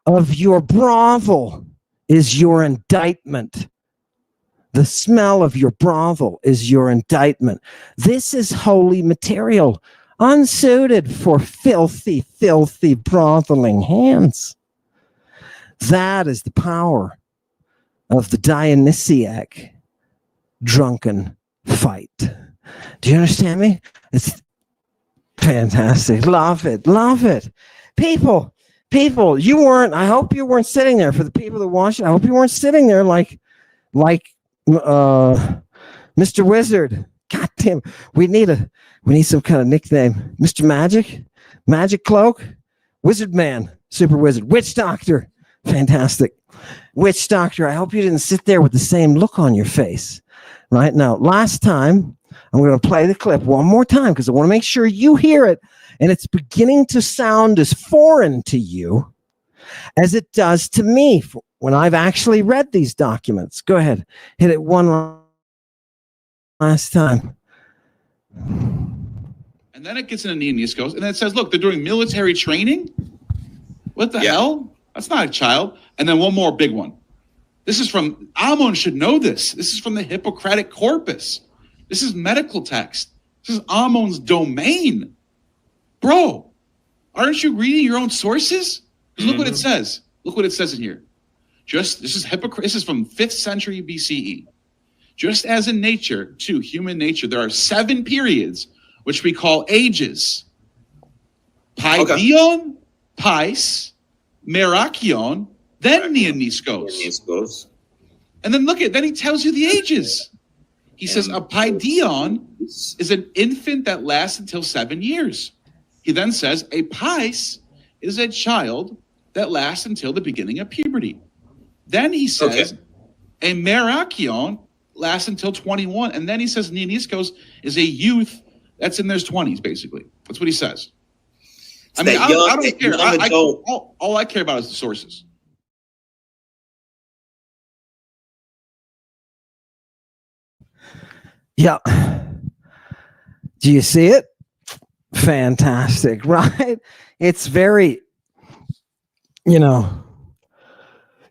of your brothel is your indictment. The smell of your brothel is your indictment. This is holy material, unsuited for filthy, filthy brotheling hands. That is the power of the Dionysiac drunken fight. Do you understand me? It's fantastic. Love it. Love it. People, I hope you weren't sitting there. For the people that watch it, I hope you weren't sitting there like Mr. Wizard. God damn, we need some kind of nickname. Mr. Magic Cloak, Wizard Man, Super Wizard, Witch Doctor. Fantastic. Witch Doctor, I hope you didn't sit there with the same look on your face. Right now, last time, I'm going to play the clip one more time because I want to make sure you hear it and it's beginning to sound as foreign to you as it does to me when I've actually read these documents. Go ahead. Hit it one last time. And then it gets into Neoniskos, and then it says, look, they're doing military training? What the hell? That's not a child. And then one more big one. This is from, Ammon should know this. This is from the Hippocratic Corpus. This is medical text. This is Ammon's domain. Bro, aren't you reading your own sources? Look what it says. Look what it says in here. This is from 5th century BCE. Just as in nature, too, human nature, there are 7 periods which we call ages. Paidion, Pais, Merakion, then Neoniskos. And then then he tells you the ages. He says a Paidion is an infant that lasts until 7 years. He then says a Pais is a child that lasts until the beginning of puberty. Then he says a Merakion lasts until 21. And then he says Neoniskos is a youth that's in their 20s, basically. That's what he says. I mean, I don't care. All I care about is the sources. Yeah. Do you see it? Fantastic, right? It's very,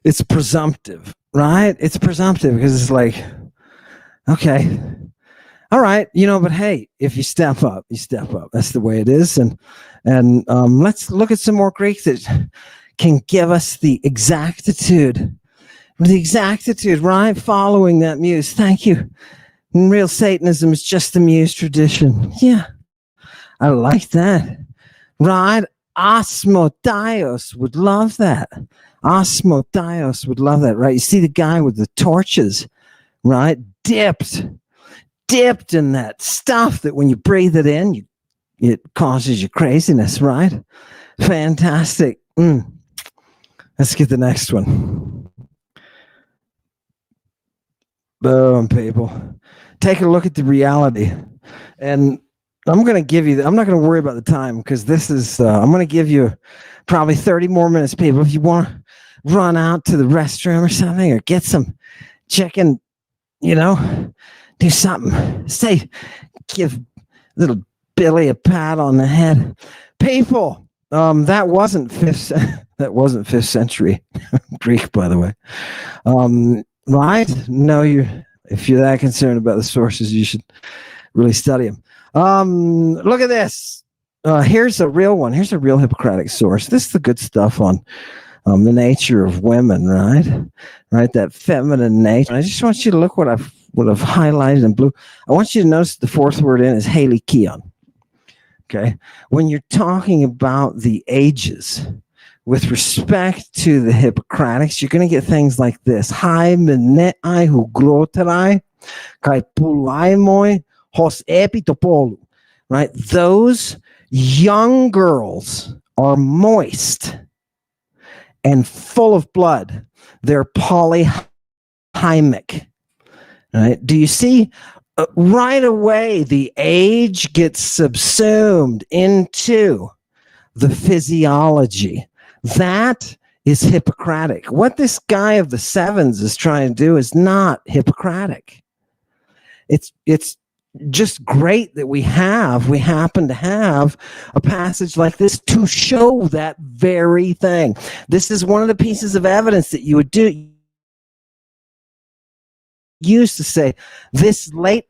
it's presumptive, right? It's presumptive because it's like, okay, all right, but hey, if you step up, you step up. That's the way it is. And let's look at some more Greek that can give us the exactitude, right? Following that muse. Thank you. And real Satanism is just the muse tradition. Yeah, I like that. Right? Asmodeus would love that. Asmodeus would love that, right? You see the guy with the torches, right? Dipped in that stuff that when you breathe it in, it causes you craziness, right? Fantastic. Let's get the next one. Boom, people. Take a look at the reality. And I'm going to give you, I'm not going to worry about the time because this is, I'm going to give you probably 30 more minutes, people. If you want to run out to the restroom or something or get some chicken, do something. Give little Billy a pat on the head. People, that wasn't fifth century Greek, by the way. Right? No, if you're that concerned about the sources, you should really study them. Look at this. Here's a real one. Here's a real Hippocratic source. This is the good stuff on the nature of women, right? Right, that feminine nature. I just want you to look what I've highlighted in blue. I want you to notice the fourth word in is halikeon. Okay, when you're talking about the ages with respect to the Hippocratics, you're going to get things like this: Hai menei hu gloterai kai pulaimoi hos epitopolu. Right, those young girls are moist and full of blood. They're polyhymic. Right? Do you see? Right away, the age gets subsumed into the physiology. That is Hippocratic. What this guy of the sevens is trying to do is not Hippocratic. It's just great that we happen to have a passage like this to show that very thing. This is one of the pieces of evidence that you would use to say this late,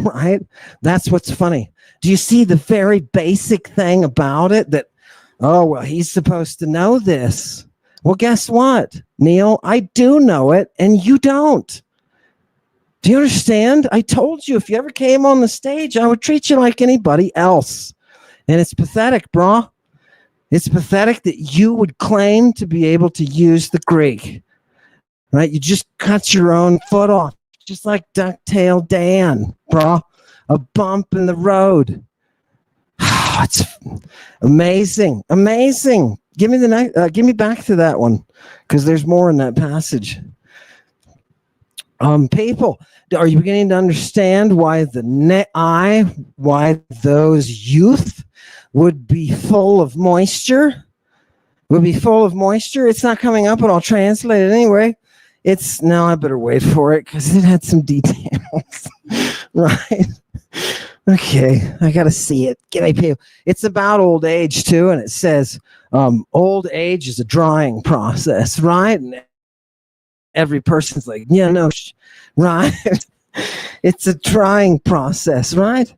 right? That's what's funny. Do you see the very basic thing about it that, oh, well, he's supposed to know this? Well, guess what, Neil? I do know it and you don't. Do you understand? I told you if you ever came on the stage, I would treat you like anybody else. And it's pathetic, bro. It's pathetic that you would claim to be able to use the Greek. Right? You just cut your own foot off, just like Ducktail Dan, bro. A bump in the road. It's amazing. Give me back to that one, because there's more in that passage. People, are you beginning to understand why why those youth would be full of moisture? It's not coming up, but I'll translate it anyway. Now I better wait for it because it had some details. Right? Okay, I gotta see it. Give me people. It's about old age too, and it says old age is a drying process, right? And every person's like, yeah, no, right? It's a drying process, right?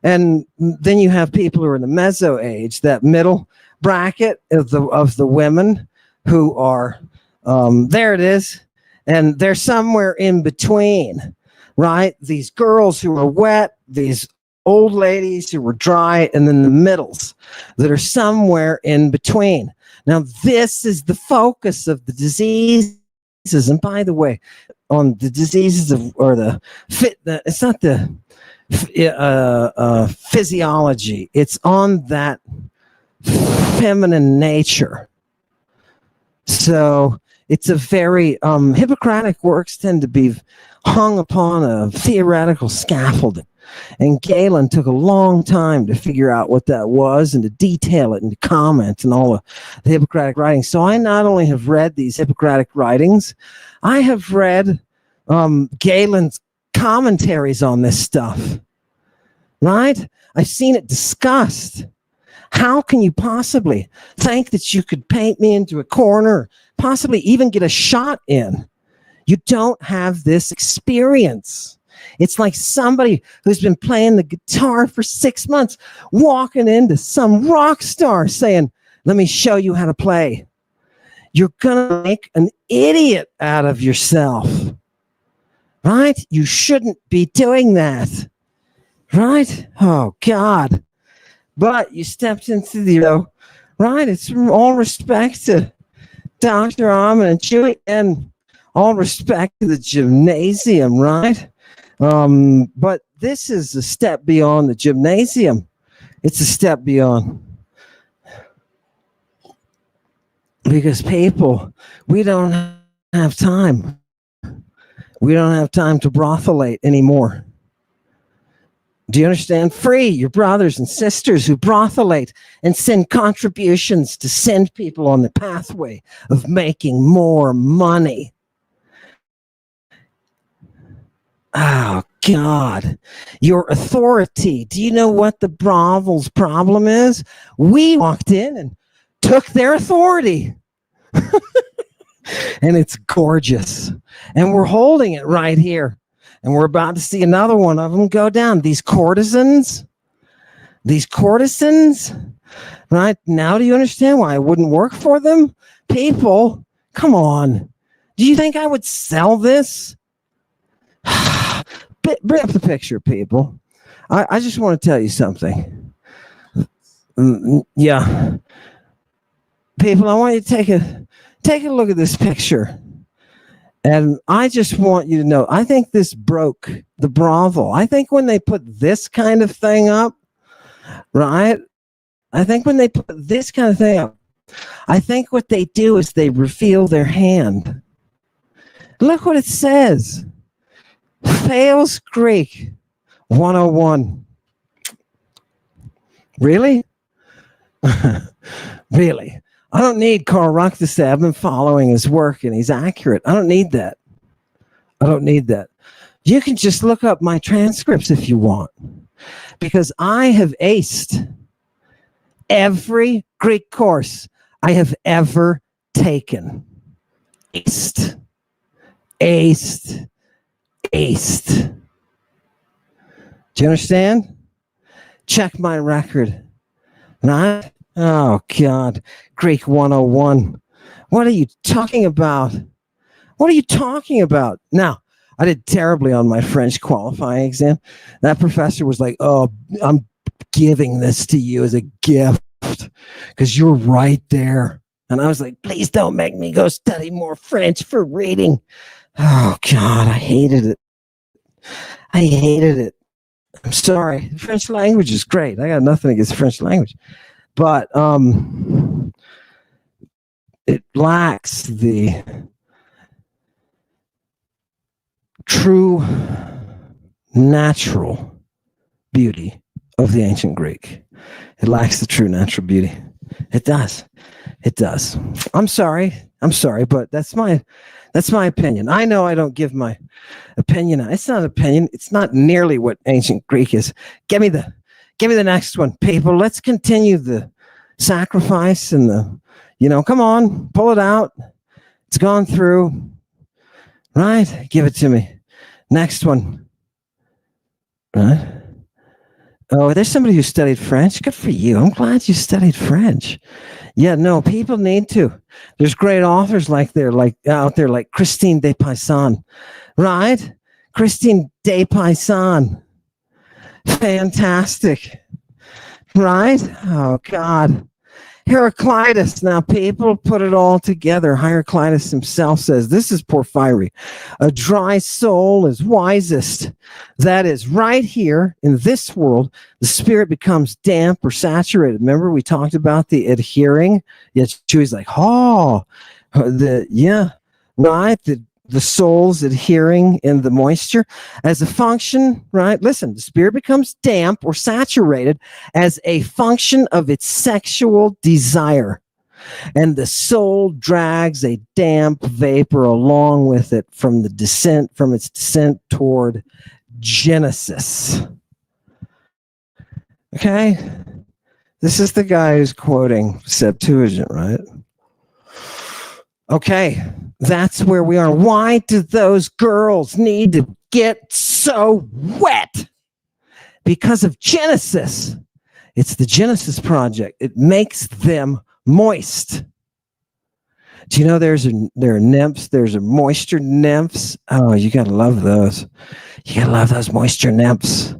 And then you have people who are in the meso age, that middle bracket of the women who are there it is. And they're somewhere in between, right? These girls who are wet, these old ladies who were dry, and then the middles that are somewhere in between. Now, this is the focus of the diseases. And by the way, on the diseases it's not the physiology. It's on that feminine nature. So it's a very Hippocratic works tend to be hung upon a theoretical scaffolding. And Galen took a long time to figure out what that was and to detail it and to comment and all of the Hippocratic writings. So I not only have read these Hippocratic writings, I have read Galen's commentaries on this stuff. Right? I've seen it discussed. How can you possibly think that you could paint me into a corner, possibly even get a shot in? You don't have this experience. It's like somebody who's been playing the guitar for 6 months walking into some rock star saying, Let me show you how to play. You're gonna make an idiot out of yourself, right? You shouldn't be doing that, right? Oh God. But you stepped into the, right? It's from all respect to Dr. Ahmed and Chewy, and all respect to the gymnasium, right? But this is a step beyond the gymnasium. It's a step beyond. Because people, we don't have time. We don't have time to brothelate anymore. Do you understand? Free your brothers and sisters who brothelate and send contributions to send people on the pathway of making more money. Oh, God. Your authority. Do you know what the brovel's problem is? We walked in and took their authority. And it's gorgeous. And we're holding it right here. And we're about to see another one of them go down. These courtesans, right? Now do you understand why I wouldn't work for them? People, come on. Do you think I would sell this? Bring up the picture, people. I just want to tell you something. Yeah. People, I want you to take a look at this picture. And I just want you to know, I think this broke the brothel. I think when they put this kind of thing up, right? I think when they put this kind of thing up, I think what they do is they reveal their hand. Look what it says. Fails Greek 101. Really? Really? I don't need Carl Ruck to say I've been following his work and he's accurate. I don't need that. You can just look up my transcripts if you want, because I have aced every Greek course I have ever taken. Aced. Do you understand? Check my record. Right? Oh, God. Greek 101. What are you talking about? Now, I did terribly on my French qualifying exam. That professor was like, oh, I'm giving this to you as a gift because you're right there. And I was like, please don't make me go study more French for reading. Oh, God, I hated it. I'm sorry. The French language is great. I got nothing against the French language. But it lacks the true natural beauty of the ancient Greek. It lacks the true natural beauty. It does. I'm sorry, but that's my opinion. I know I don't give my opinion. It's not an opinion. It's not nearly what ancient Greek is. Give me the next one, people. Let's continue the sacrifice and come on, pull it out. It's gone through. Right? Give it to me. Next one. Right? Oh, there's somebody who studied French. Good for you. I'm glad you studied French. Yeah, no, people need to. There's great authors out there like Christine de Paysanne. Right? Christine de Paysanne. Fantastic. Right? Oh, God. Heraclitus. Now, people put it all together. Heraclitus himself says, this is Porphyry. A dry soul is wisest. That is, right here in this world, the spirit becomes damp or saturated. Remember, we talked about the adhering? Yeah, Chewy's like, right? The soul's adhering in the moisture as a function, right? Listen, the spirit becomes damp or saturated as a function of its sexual desire. And the soul drags a damp vapor along with it from its descent toward Genesis. Okay? This is the guy who's quoting Septuagint, right? Okay, that's where we are. Why do those girls need to get so wet? Because of Genesis. It's the Genesis project. It makes them moist. Do you know there are nymphs? There's a moisture nymphs. Oh, you gotta love those. You gotta love those moisture nymphs,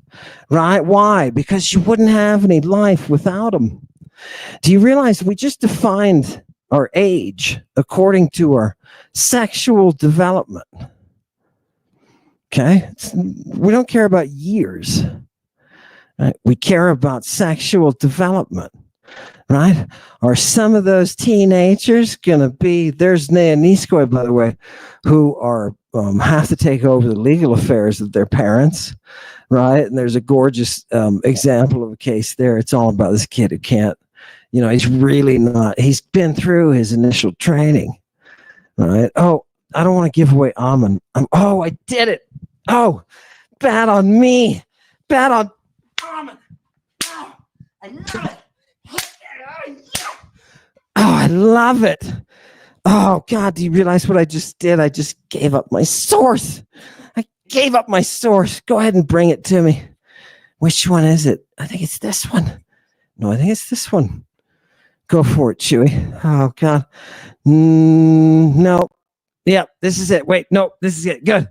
right? Why? Because you wouldn't have any life without them. Do you realize we just defined our age according to our sexual development? Okay, we don't care about years. Right? We care about sexual development. Right? Are some of those teenagers gonna be? There's Niskoy, by the way, who are have to take over the legal affairs of their parents, right? And there's a gorgeous example of a case there. It's all about this kid who can't, he's really not. He's been through his initial training, right? Oh, I don't want to give away Amon. Oh, I did it. Oh, bad on me. Bad on Amon. Oh, I love it. Oh, I love it. Oh, God, do you realize what I just did? I just gave up my source. I gave up my source. Go ahead and bring it to me. Which one is it? I think it's this one. No, I think it's this one. Go for it, Chewy. Oh, God. No. Yep, this is it. Wait, no, this is it. Good.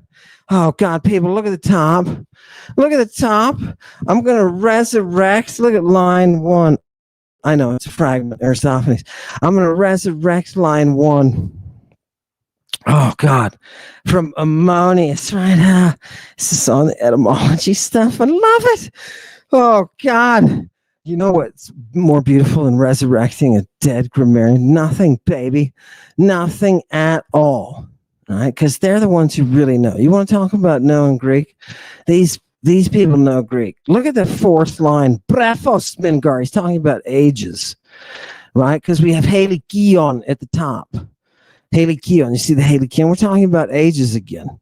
Oh, God, people, look at the top. Look at the top. I'm going to resurrect. Look at line 1. I know it's a fragment, Aristophanes. I'm going to resurrect line 1. Oh, God. From Ammonius, right? This is on the etymology stuff. I love it. Oh, God. You know what's more beautiful than resurrecting a dead grammarian? Nothing, baby. Nothing at all. All right? Because they're the ones who really know. You want to talk about knowing Greek? These people know Greek. Look at the 4th line. Brephos Mingar. He's talking about ages, right? Because we have helikion at the top. Helikion. You see the helikion? We're talking about ages again,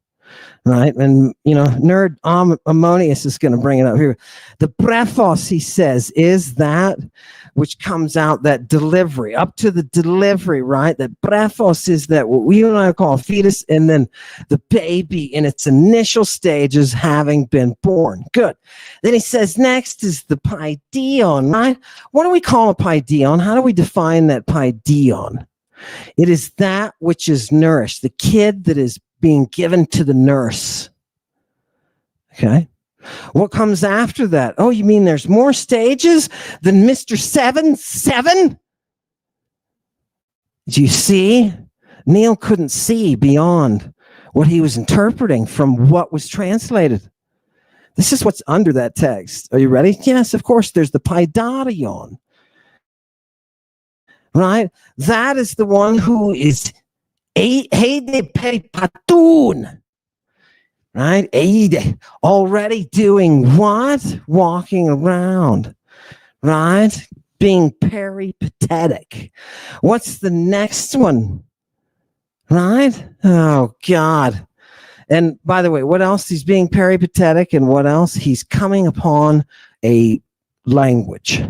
right? And, nerd Ammonius is going to bring it up here. The brephos, he says, is that which comes out, that delivery, up to the delivery, right? That brephos is that what you and I call a fetus, and then the baby in its initial stages having been born. Good. Then he says next is the paideon, right? What do we call a paideon? How do we define that paideon? It is that which is nourished, the kid that is being given to the nurse. Okay. What comes after that? Oh, you mean there's more stages than Mr. 7? Do you see? Neil couldn't see beyond what he was interpreting from what was translated. This is what's under that text. Are you ready? Yes, of course. There's the paidarion. Right? That is the one who is Heide Peripatun. Right? Eide, already doing what? Walking around. Right? Being peripatetic. What's the next one? Right? Oh, God. And by the way, what else? He's being peripatetic, and what else? He's coming upon a language.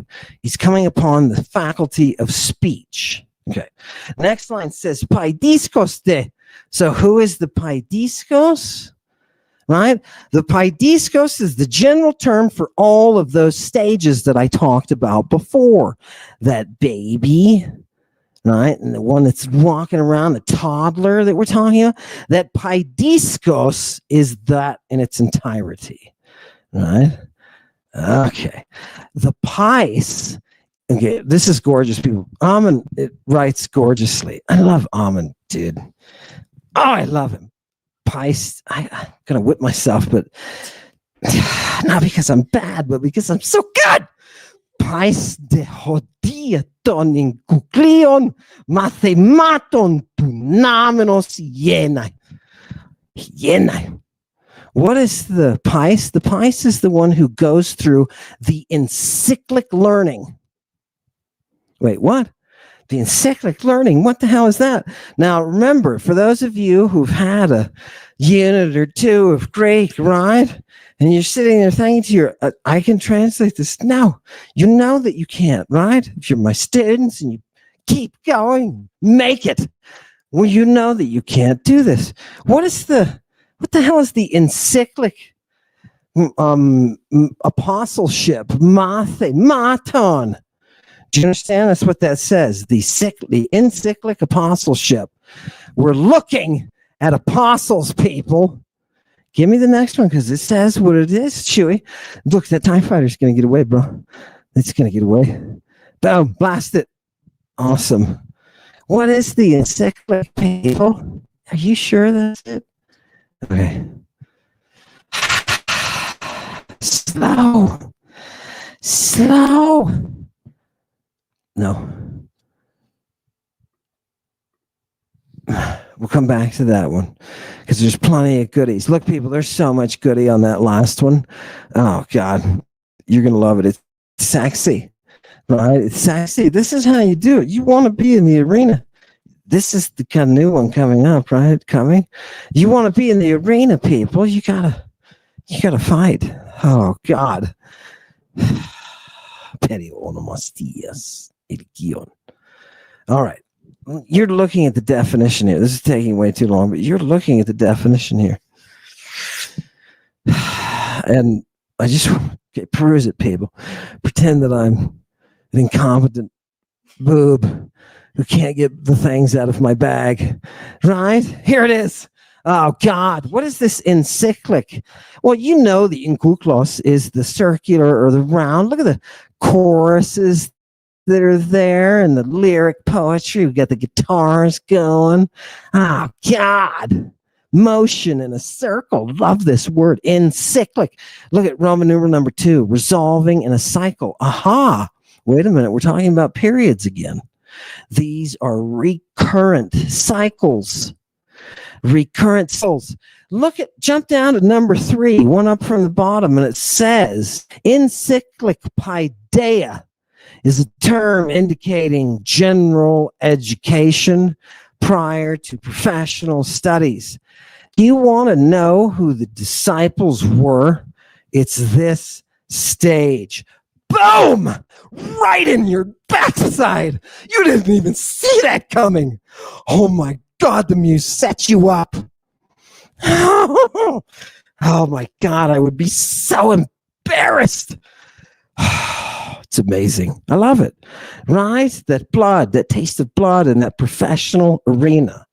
He's coming upon the faculty of speech. Okay. Next line says paidiskos de. So who is the paidiskos? Right? The paidiskos is the general term for all of those stages that I talked about before. That baby, right? And the one that's walking around, the toddler that we're talking about. That paidiskos is that in its entirety. Right? Okay. The pais. Okay, this is gorgeous, people. Amon, it writes gorgeously. I love Amon, dude. Oh, I love him. Pais, I'm gonna whip myself, but not because I'm bad, but because I'm so good. Pais de hodiaton in kuklion mathematon tunamenos yenai. Yenai. What is the pais? The pais is the one who goes through the encyclic learning. Wait, what? The encyclic learning. What the hell is that? Now, remember, for those of you who've had a unit or two of Greek, right? And you're sitting there thinking to your, I can translate this. No, you know that you can't, right? If you're my students and you keep going, make it. Well, you know that you can't do this. What the hell is the encyclic apostleship? Maton. Do you understand? That's what that says. The encyclic apostleship. We're looking at apostles, people. Give me the next one because it says what it is, Chewy. Look, that TIE fighter's going to get away, bro. It's going to get away. Boom, blast it. Awesome. What is the encyclic, people? Are you sure that's it? Okay. Slow. No. We'll come back to that one because there's plenty of goodies. Look, people, there's so much goodie on that last one. Oh, God. You're going to love it. It's sexy, right? It's sexy. This is how you do it. You want to be in the arena. This is the kind of new one coming up, right? You want to be in the arena, people. You gotta fight. Oh, God. All right. You're looking at the definition here. This is taking way too long, but you're looking at the definition here. And I just peruse it, people. Pretend that I'm an incompetent boob who can't get the things out of my bag. Right? Here it is. Oh, God. What is this encyclic? Well, you know the encyclos is the circular or the round. Look at the choruses that are there and the lyric poetry. We've got the guitars going. Oh, God. Motion in a circle. Love this word. Encyclic. Look at Roman numeral number 2. Resolving in a cycle. Aha. Wait a minute. We're talking about periods again. These are recurrent cycles. Recurrent souls. Jump down to number 3, one up from the bottom, and it says encyclic paideia is a term indicating general education prior to professional studies. You want to know who the disciples were? It's this stage. Boom! Right in your backside. You didn't even see that coming. Oh my God, the Muse set you up. Oh my God, I would be so embarrassed. It's amazing. I love it. Right? That taste of blood in that professional arena.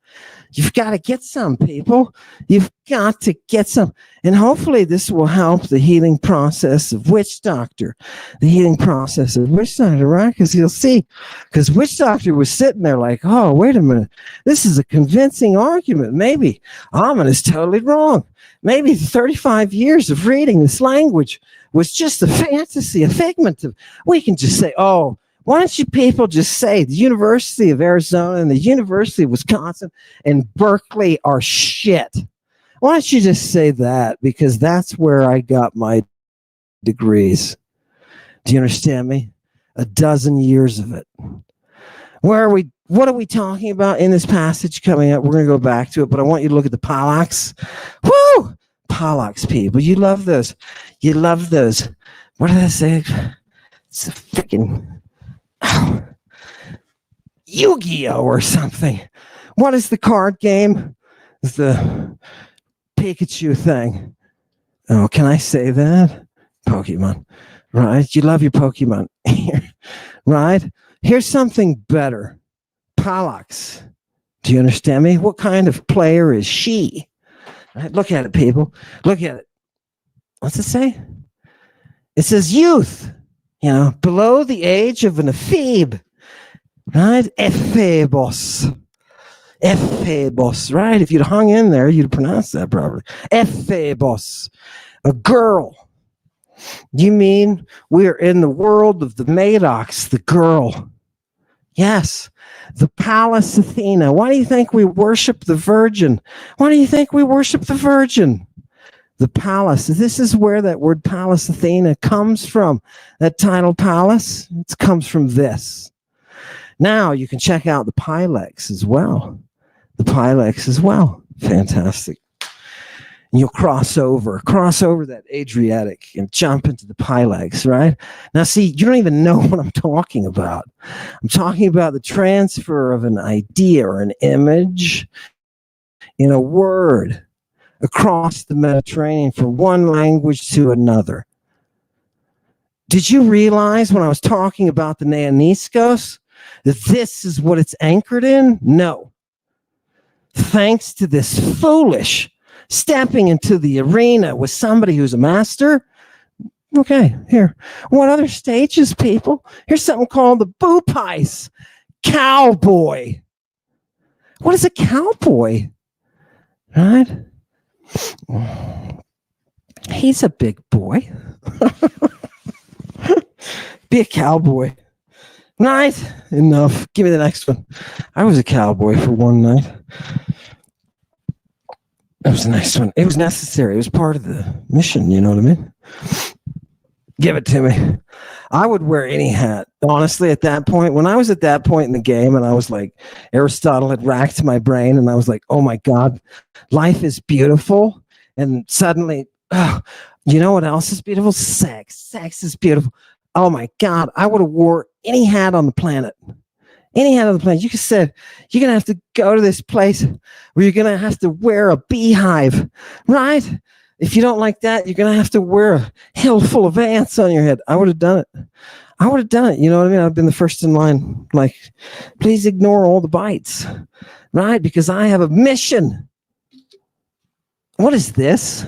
You've got to get some, people. You've got to get some. And hopefully this will help the healing process of Witch Doctor. The healing process of Witch Doctor, right? Because you'll see. Because Witch Doctor was sitting there like, oh, wait a minute. This is a convincing argument. Maybe Amen is totally wrong. Maybe 35 years of reading this language was just a fantasy, a figment of, we can just say, oh, why don't you people just say the University of Arizona and the University of Wisconsin and Berkeley are shit? Why don't you just say that? Because that's where I got my degrees. Do you understand me? 12 years of it. What are we talking about in this passage coming up? We're going to go back to it, but I want you to look at the Palax. Woo! Palax, people. You love those. You love those. What did I say? It's a freaking Yu-Gi-Oh or something. What is the card game? It's the Pikachu thing. Oh, can I say that? Pokemon. Right? You love your Pokemon. Right? Here's something better. Palax. Do you understand me? What kind of player is she? Right? Look at it, people. Look at it. What's it say? It says youth. Below the age of an ephebe, right? Ephebos, right? If you'd hung in there, you'd pronounce that properly. Ephebos, a girl. You mean we're in the world of the Madocs, the girl? Yes, the Pallas Athena. Why do you think we worship the Virgin? Why do you think we worship the Virgin? The palace. This is where that word Pallas Athena comes from. That title Pallas, it comes from this. Now you can check out the Pylex as well. Fantastic. And you'll cross over that Adriatic and jump into the Pylex, right? Now see, you don't even know what I'm talking about. I'm talking about the transfer of an idea or an image in a word across the Mediterranean from one language to another. Did you realize when I was talking about the Neoniskos that this is what it's anchored in? No. Thanks to this foolish stepping into the arena with somebody who's a master. Okay, here. What other stages, people? Here's something called the Boopais. Cowboy. What is a cowboy? Right? He's a big boy. Be a cowboy. Right? Enough. Give me the next one. I was a cowboy for one night. That was the next one. It was necessary. It was part of the mission. You know what I mean? Give it to me. I would wear any hat. Honestly, at that point, when I was at that point in the game and I was like, Aristotle had racked my brain and I was like, oh my God, life is beautiful. And suddenly, oh, you know what else is beautiful? Sex. Sex is beautiful. Oh my God, I would have wore any hat on the planet. Any hat on the planet. You just said, you're going to have to go to this place where you're going to have to wear a beehive, right? If you don't like that, you're going to have to wear a hill full of ants on your head. I would have done it. I would have done it. You know what I mean? I've been the first in line. Like, please ignore all the bites, right? Because I have a mission. What is this?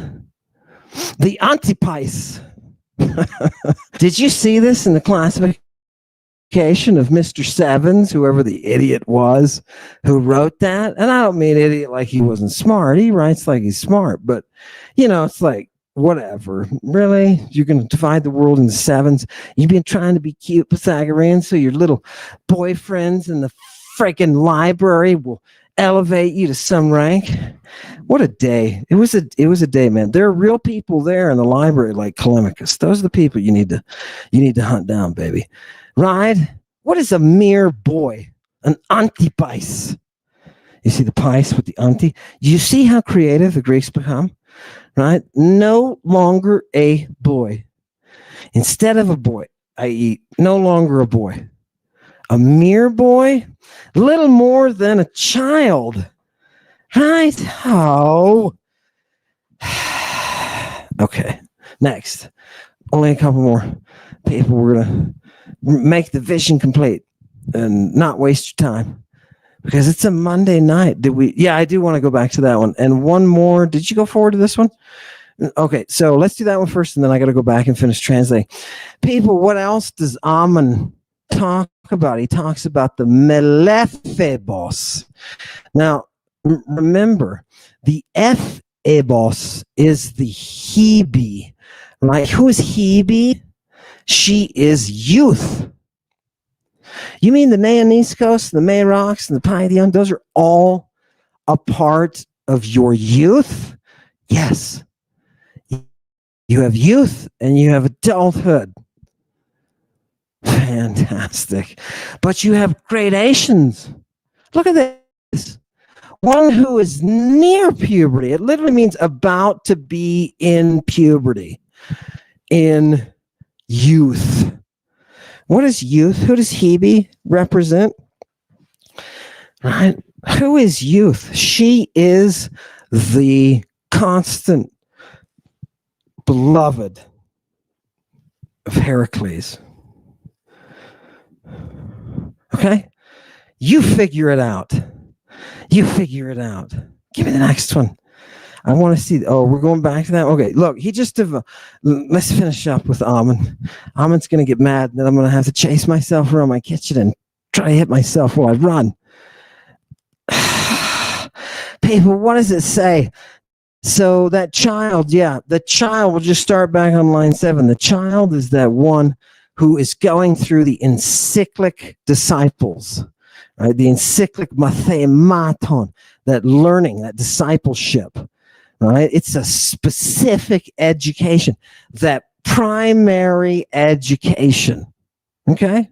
The Antipais. Did you see this in the classification of Mr. Sevens, whoever the idiot was who wrote that? And I don't mean idiot like he wasn't smart. He writes like he's smart, but you know, it's like, whatever. Really? You're going to divide the world into sevens? You've been trying to be cute, Pythagorean, so your little boyfriends in the freaking library will elevate you to some rank. What a day. It was a day, man. There are real people there in the library like Callimachus. Those are the people you need to hunt down, baby. Right? What is a mere boy? An antipais. You see the pais with the anti? You see how creative the Greeks become? Right? No longer a boy. Instead of a boy, i.e., no longer a boy. A mere boy, little more than a child. Right? Oh. Okay. Next. Only a couple more people. We're going to make the vision complete and not waste your time because it's a Monday night. Yeah, I do want to go back to that one. And one more. Did you go forward to this one? Okay, so let's do that one first, and then I got to go back and finish translating. People, what else does Ammon talk about? He talks about the Melephebos. Now, remember, the Ebos is the Hebe, right? Who is Hebe? She is youth. You mean the Neoniskos, the Merox, and the Paidion? Those are all a part of your youth? Yes. You have youth and you have adulthood. Fantastic. But you have gradations. Look at this. One who is near puberty. It literally means about to be in puberty. In youth. What is youth? Who does Hebe represent? Right? Who is youth? She is the constant beloved of Heracles. Okay? You figure it out. You figure it out. Give me the next one. I want to see. Oh, we're going back to that. Okay, look, he just. Let's finish up with Ammon. Ammon's going to get mad, and then I'm going to have to chase myself around my kitchen and try to hit myself while I run. People, what does it say? So that child, yeah, the child, we'll just start back on line 7. The child is that one who is going through the encyclic disciples, right? The encyclic mathematon, that learning, that discipleship, right? It's a specific education, that primary education, okay?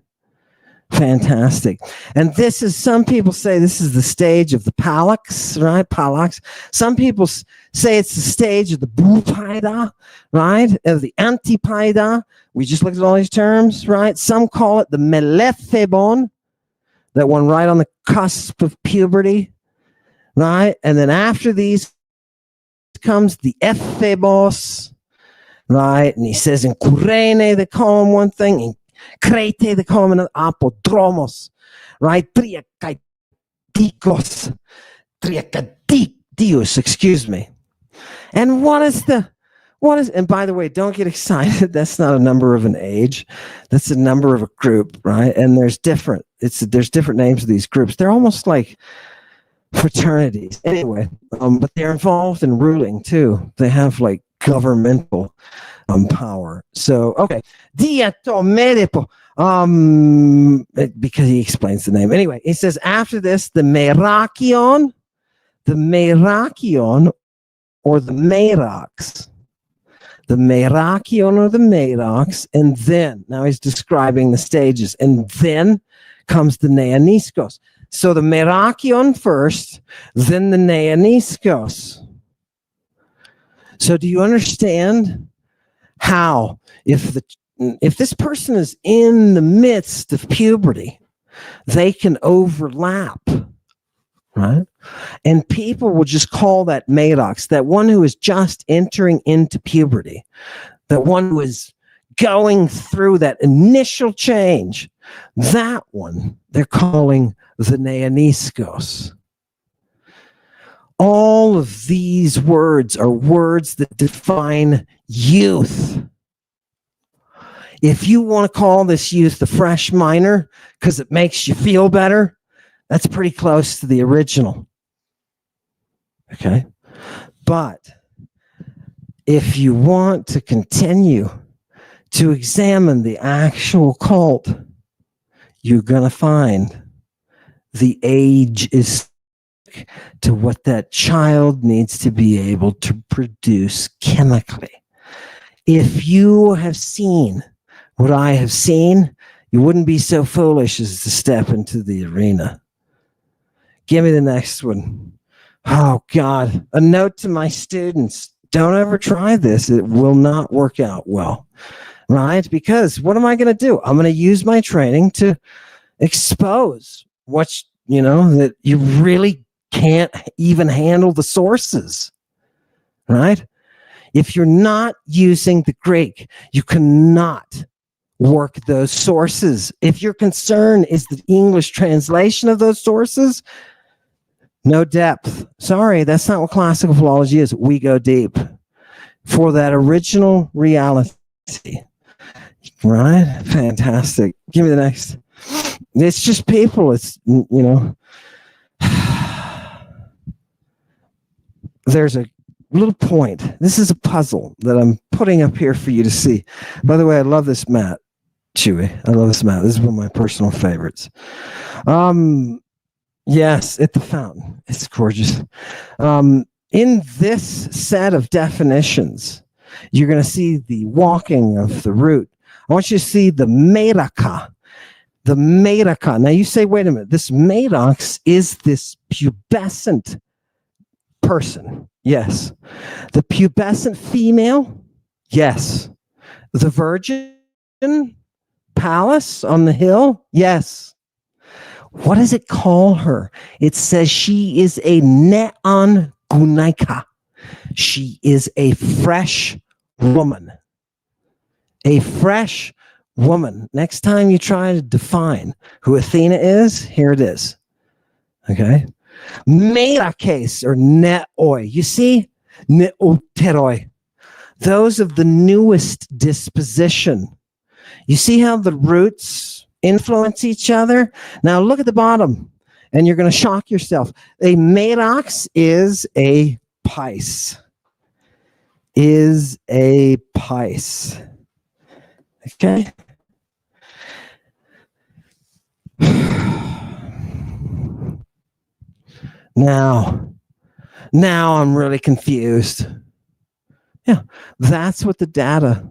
Fantastic. And this is, some people say this is the stage of the palax, right? Palax. Some people say it's the stage of the bupaida, right? Of the antipaida. We just looked at all these terms, right? Some call it the melephebon, that one right on the cusp of puberty, right? And then after these comes the ephebos, right? And he says in Kurene, they call him one thing. In Crete, they call him another. Apodromos, right? Triacadidios, excuse me. And and by the way, don't get excited. That's not a number of an age. That's a number of a group, right? And there's different names of these groups. They're almost like fraternities. Anyway, but they're involved in ruling too. They have like governmental power. So, okay. Diatomedipo. Because he explains the name. Anyway, he says after this, the Merakion or the Merox. The Merakion or the Merox, and then, now he's describing the stages, and then comes the Neaniskos. So the Merakion first, then the Neaniskos. So do you understand how, if this person is in the midst of puberty, they can overlap, right? And people will just call that Merox, that one who is just entering into puberty, that one who is going through that initial change, that one they're calling the Neaniskos. All of these words are words that define youth. If you want to call this youth the fresh minor because it makes you feel better, that's pretty close to the original. Okay? But if you want to continue to examine the actual cult, you're going to find the age is to what that child needs to be able to produce chemically. If you have seen what I have seen, you wouldn't be so foolish as to step into the arena. Give me the next one. Oh, God. A note to my students. Don't ever try this. It will not work out well, right? Because what am I going to do? I'm going to use my training to expose that you really can't even handle the sources, right? If you're not using the Greek, you cannot work those sources. If your concern is the English translation of those sources, no depth. Sorry, that's not what classical philology is. We go deep for that original reality. Right? Fantastic. Give me the next. It's just people. It's, there's a little point. This is a puzzle that I'm putting up here for you to see. By the way, I love this mat, Chewy. I love this mat. This is one of my personal favorites. Yes, at the fountain. It's gorgeous. In this set of definitions, you're going to see the walking of the root. I want you to see the meraka. The meraka. Now you say, wait a minute, this merox is this pubescent person. Yes. The pubescent female? Yes. The virgin palace on the hill? Yes. What does it call her? It says she is a neon gunaika. She is a fresh woman. A fresh woman. Next time you try to define who Athena is, here it is. Okay? Merakes or neoi. You see? Neoteroi. Those of the newest disposition. You see how the roots influence each other? Now look at the bottom, and you're going to shock yourself. A merox is a pice. Is a pice. Okay? Now I'm really confused. Yeah, that's what the data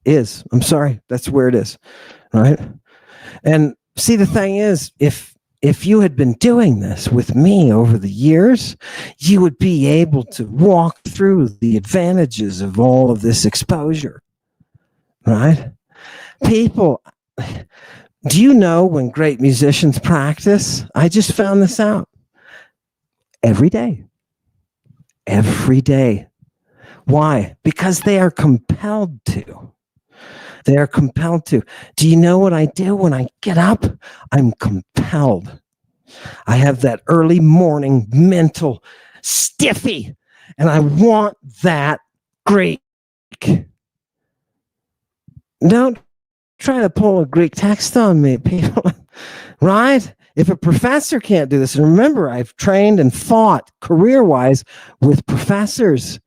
is. I'm sorry, that's where it is, right? And see, the thing is, if you had been doing this with me over the years, you would be able to walk through the advantages of all of this exposure, right? People, do you know when great musicians practice? I just found this out. Every day. Why? Because they are compelled to. They are compelled to. Do you know what I do when I get up? I'm compelled. I have that early morning mental stiffy, and I want that Greek. Don't try to pull a Greek text on me, people. Right? If a professor can't do this, and remember, I've trained and fought career-wise with professors.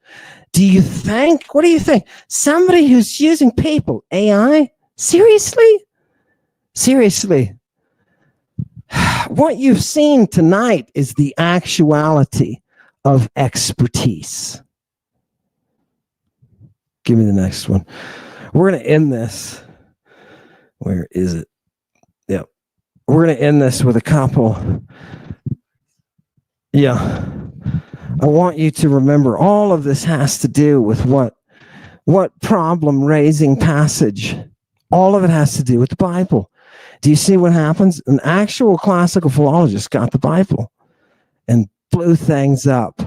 What do you think? Somebody who's using people, AI? Seriously? What you've seen tonight is the actuality of expertise. Give me the next one. We're going to end this. Where is it? Yeah. We're going to end this with a couple. Yeah. I want you to remember all of this has to do with what problem raising passage. All of it has to do with the Bible. Do you see what happens? An actual classical philologist got the Bible and blew things up.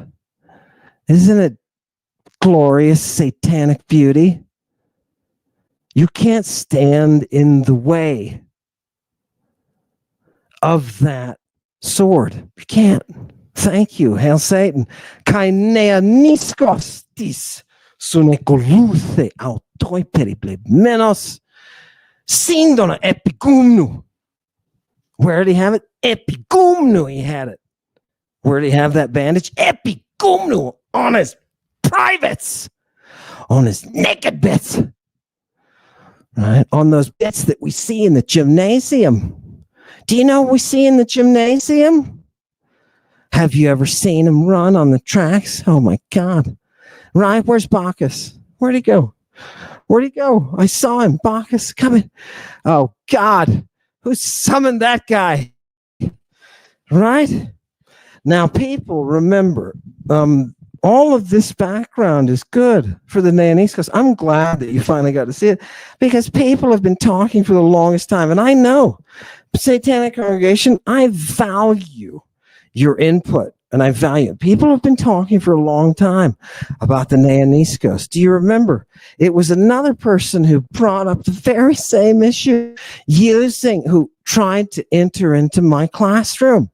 Isn't it glorious satanic beauty? You can't stand in the way of that sword. You can't. Thank you. Hail Satan. Kainea niskos tis sunekoluθε autoi periplemenos sindona epigumnu. Where did he have it? Epigumnu. He had it. Where did he have that bandage? Epigumnu on his privates, on his naked bits, right? On those bits that we see in the gymnasium. Do you know what we see in the gymnasium? Have you ever seen him run on the tracks? Oh my God. Right? Where's Bacchus? Where'd he go? I saw him. Bacchus coming. Oh God. Who summoned that guy? Right? Now, people, remember, all of this background is good for the Neoniscos. I'm glad that you finally got to see it because people have been talking for the longest time. And I know, Satanic Congregation, I value your input and I value it. People have been talking for a long time about the Neoniscos. Do you remember? It was another person who brought up the very same issue who tried to enter into my classroom.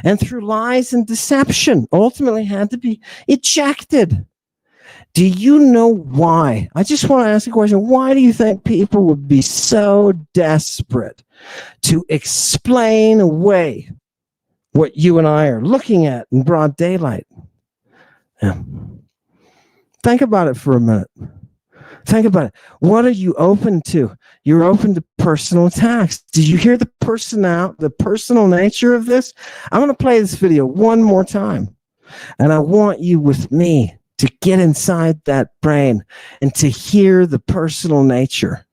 And through lies and deception, ultimately had to be ejected. Do you know why? I just want to ask a question. Why do you think people would be so desperate to explain away what you and I are looking at in broad daylight? Yeah. Think about it for a minute. Think about it. What are you open to? You're open to personal attacks. Did you hear the personal nature of this? I'm going to play this video one more time. And I want you with me to get inside that brain and to hear the personal nature.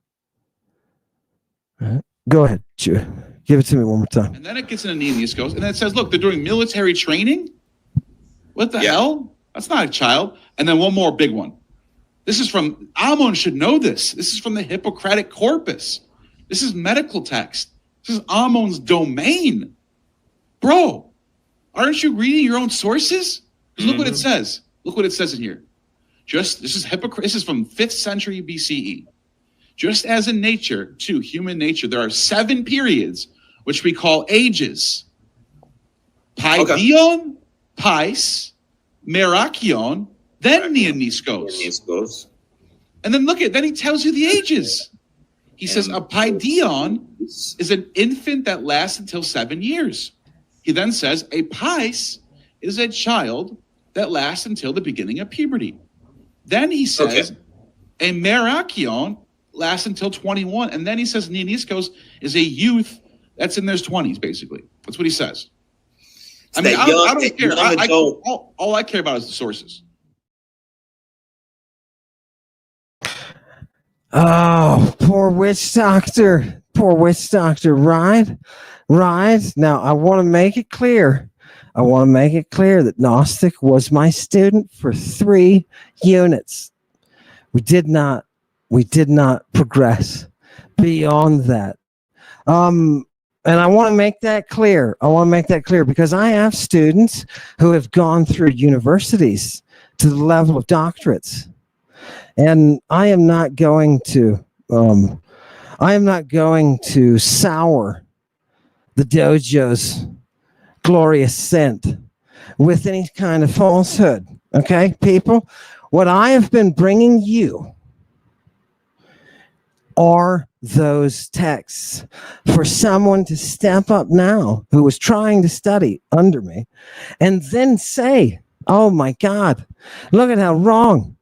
Right. Go ahead, Chew. Give it to me one more time. And then it gets into Neoniscos, and then it says, look, they're doing military training? What the hell? That's not a child. And then one more big one. This is from, Ammon should know this. This is from the Hippocratic Corpus. This is medical text. This is Ammon's domain. Bro, aren't you reading your own sources? Look what it says. Look what it says in here. This is from 5th century BCE. Just as in nature, too, human nature, there are 7 periods which we call ages. Paidion, Pais, Merakion, then Neoniskos. And then then he tells you the ages. He says a Paidion is an infant that lasts until 7 years. He then says a Pais is a child that lasts until the beginning of puberty. Then he says a Merakion lasts until 21. And then he says Neoniskos is a youth that's in their 20s, basically. That's what he says. I mean, I don't care. All I care about is the sources. Oh, poor witch doctor. Right? Now, I want to make it clear. That Gnostic was my student for 3 units. We did not progress beyond that. And I want to make that clear. Because I have students who have gone through universities to the level of doctorates. And I am not going to sour the dojo's glorious scent with any kind of falsehood. Okay, people? What I have been bringing you are those texts for someone to step up now who was trying to study under me and then say, oh my God, look at how wrong.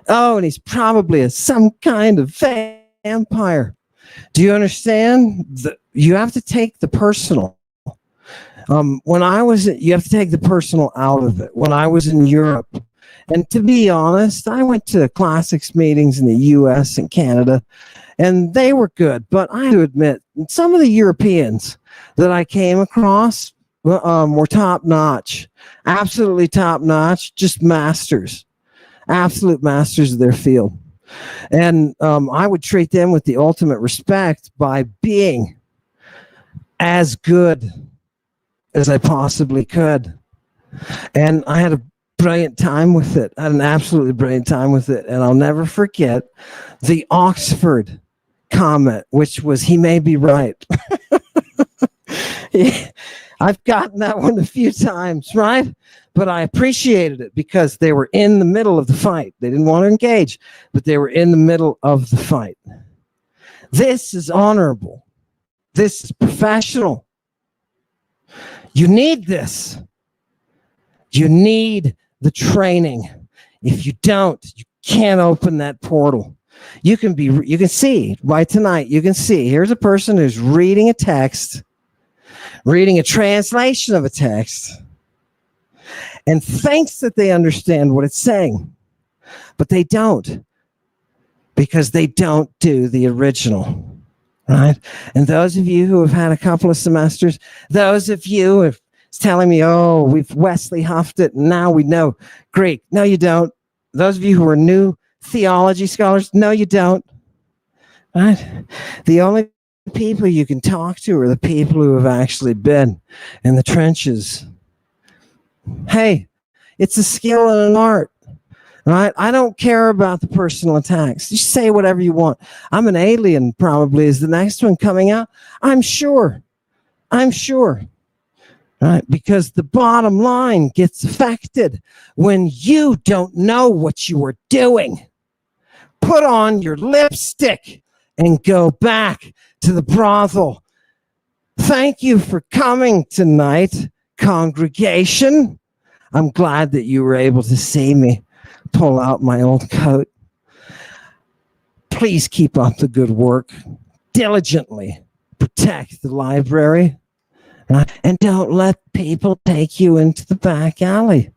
Oh, and he's probably some kind of vampire. Do you understand? You have to take the personal. You have to take the personal out of it. When I was in Europe, and to be honest, I went to classics meetings in the US and Canada, and they were good. But I have to admit, some of the Europeans that I came across were top notch, absolutely top notch, just masters, absolute masters of their field. And I would treat them with the ultimate respect by being as good as I possibly could. And I had a brilliant time with it. I had an absolutely brilliant time with it. And I'll never forget the Oxford comment, which was, he may be right. I've gotten that one a few times, right? But I appreciated it because they were in the middle of the fight. They didn't want to engage, but they were in the middle of the fight. This is honorable. This is professional. You need this. You need the training. If you don't, you can't open that portal. You can see right tonight, you can see here's a person who's reading a text, reading a translation of a text, and thinks that they understand what it's saying, but they don't, because they don't do the original, right? And those of you who have had a couple of semesters, those of you who have telling me, oh, we've Wesley huffed it, and now we know Greek. No, you don't. Those of you who are new theology scholars, no, you don't. Right? The only people you can talk to are the people who have actually been in the trenches. Hey, it's a skill and an art, right? I don't care about the personal attacks. You say whatever you want. I'm an alien, probably, is the next one coming out. I'm sure. Right? Because the bottom line gets affected when you don't know what you are doing. Put on your lipstick and go back to the brothel. Thank you for coming tonight, congregation. I'm glad that you were able to see me pull out my old coat. Please keep up the good work. Diligently protect the library. And don't let people take you into the back alley.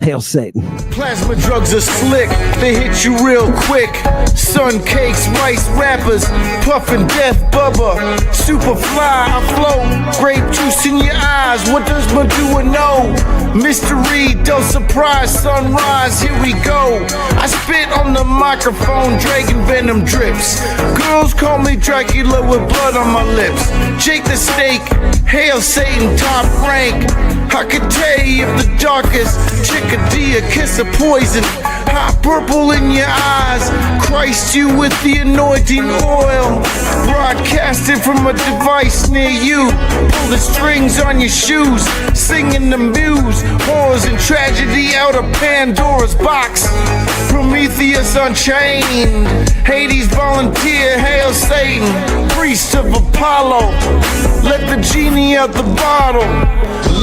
Hail Satan. Plasma drugs are slick, they hit you real quick. Sun cakes, rice wrappers, puffin' death bubba. Super fly, I float, grape juice in your eyes. What does Madua know? Mystery, don't surprise, sunrise, here we go. I spit on the microphone, dragon venom drips. Girls call me Dracula with blood on my lips. Jake the Snake, hail Satan, top rank. I could tell you if the darkest chickadee, a kiss of poison, hot purple in your eyes. Christ you with the anointing oil, broadcasted from a device near you. Pull the strings on your shoes, singing the Muse, horrors and tragedy out of Pandora's box. Prometheus unchained, Hades volunteer, hail Satan, priest of Apollo. Let the genie out the bottle.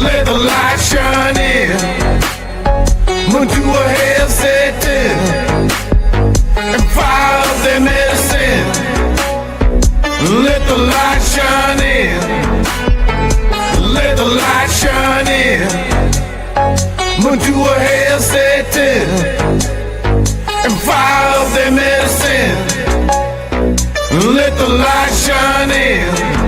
Let the light shine in. Madua hail Satan and fire up their medicine. Let the light shine in. Let the light shine in. Madua hail Satan and fire up their medicine. Let the light shine in.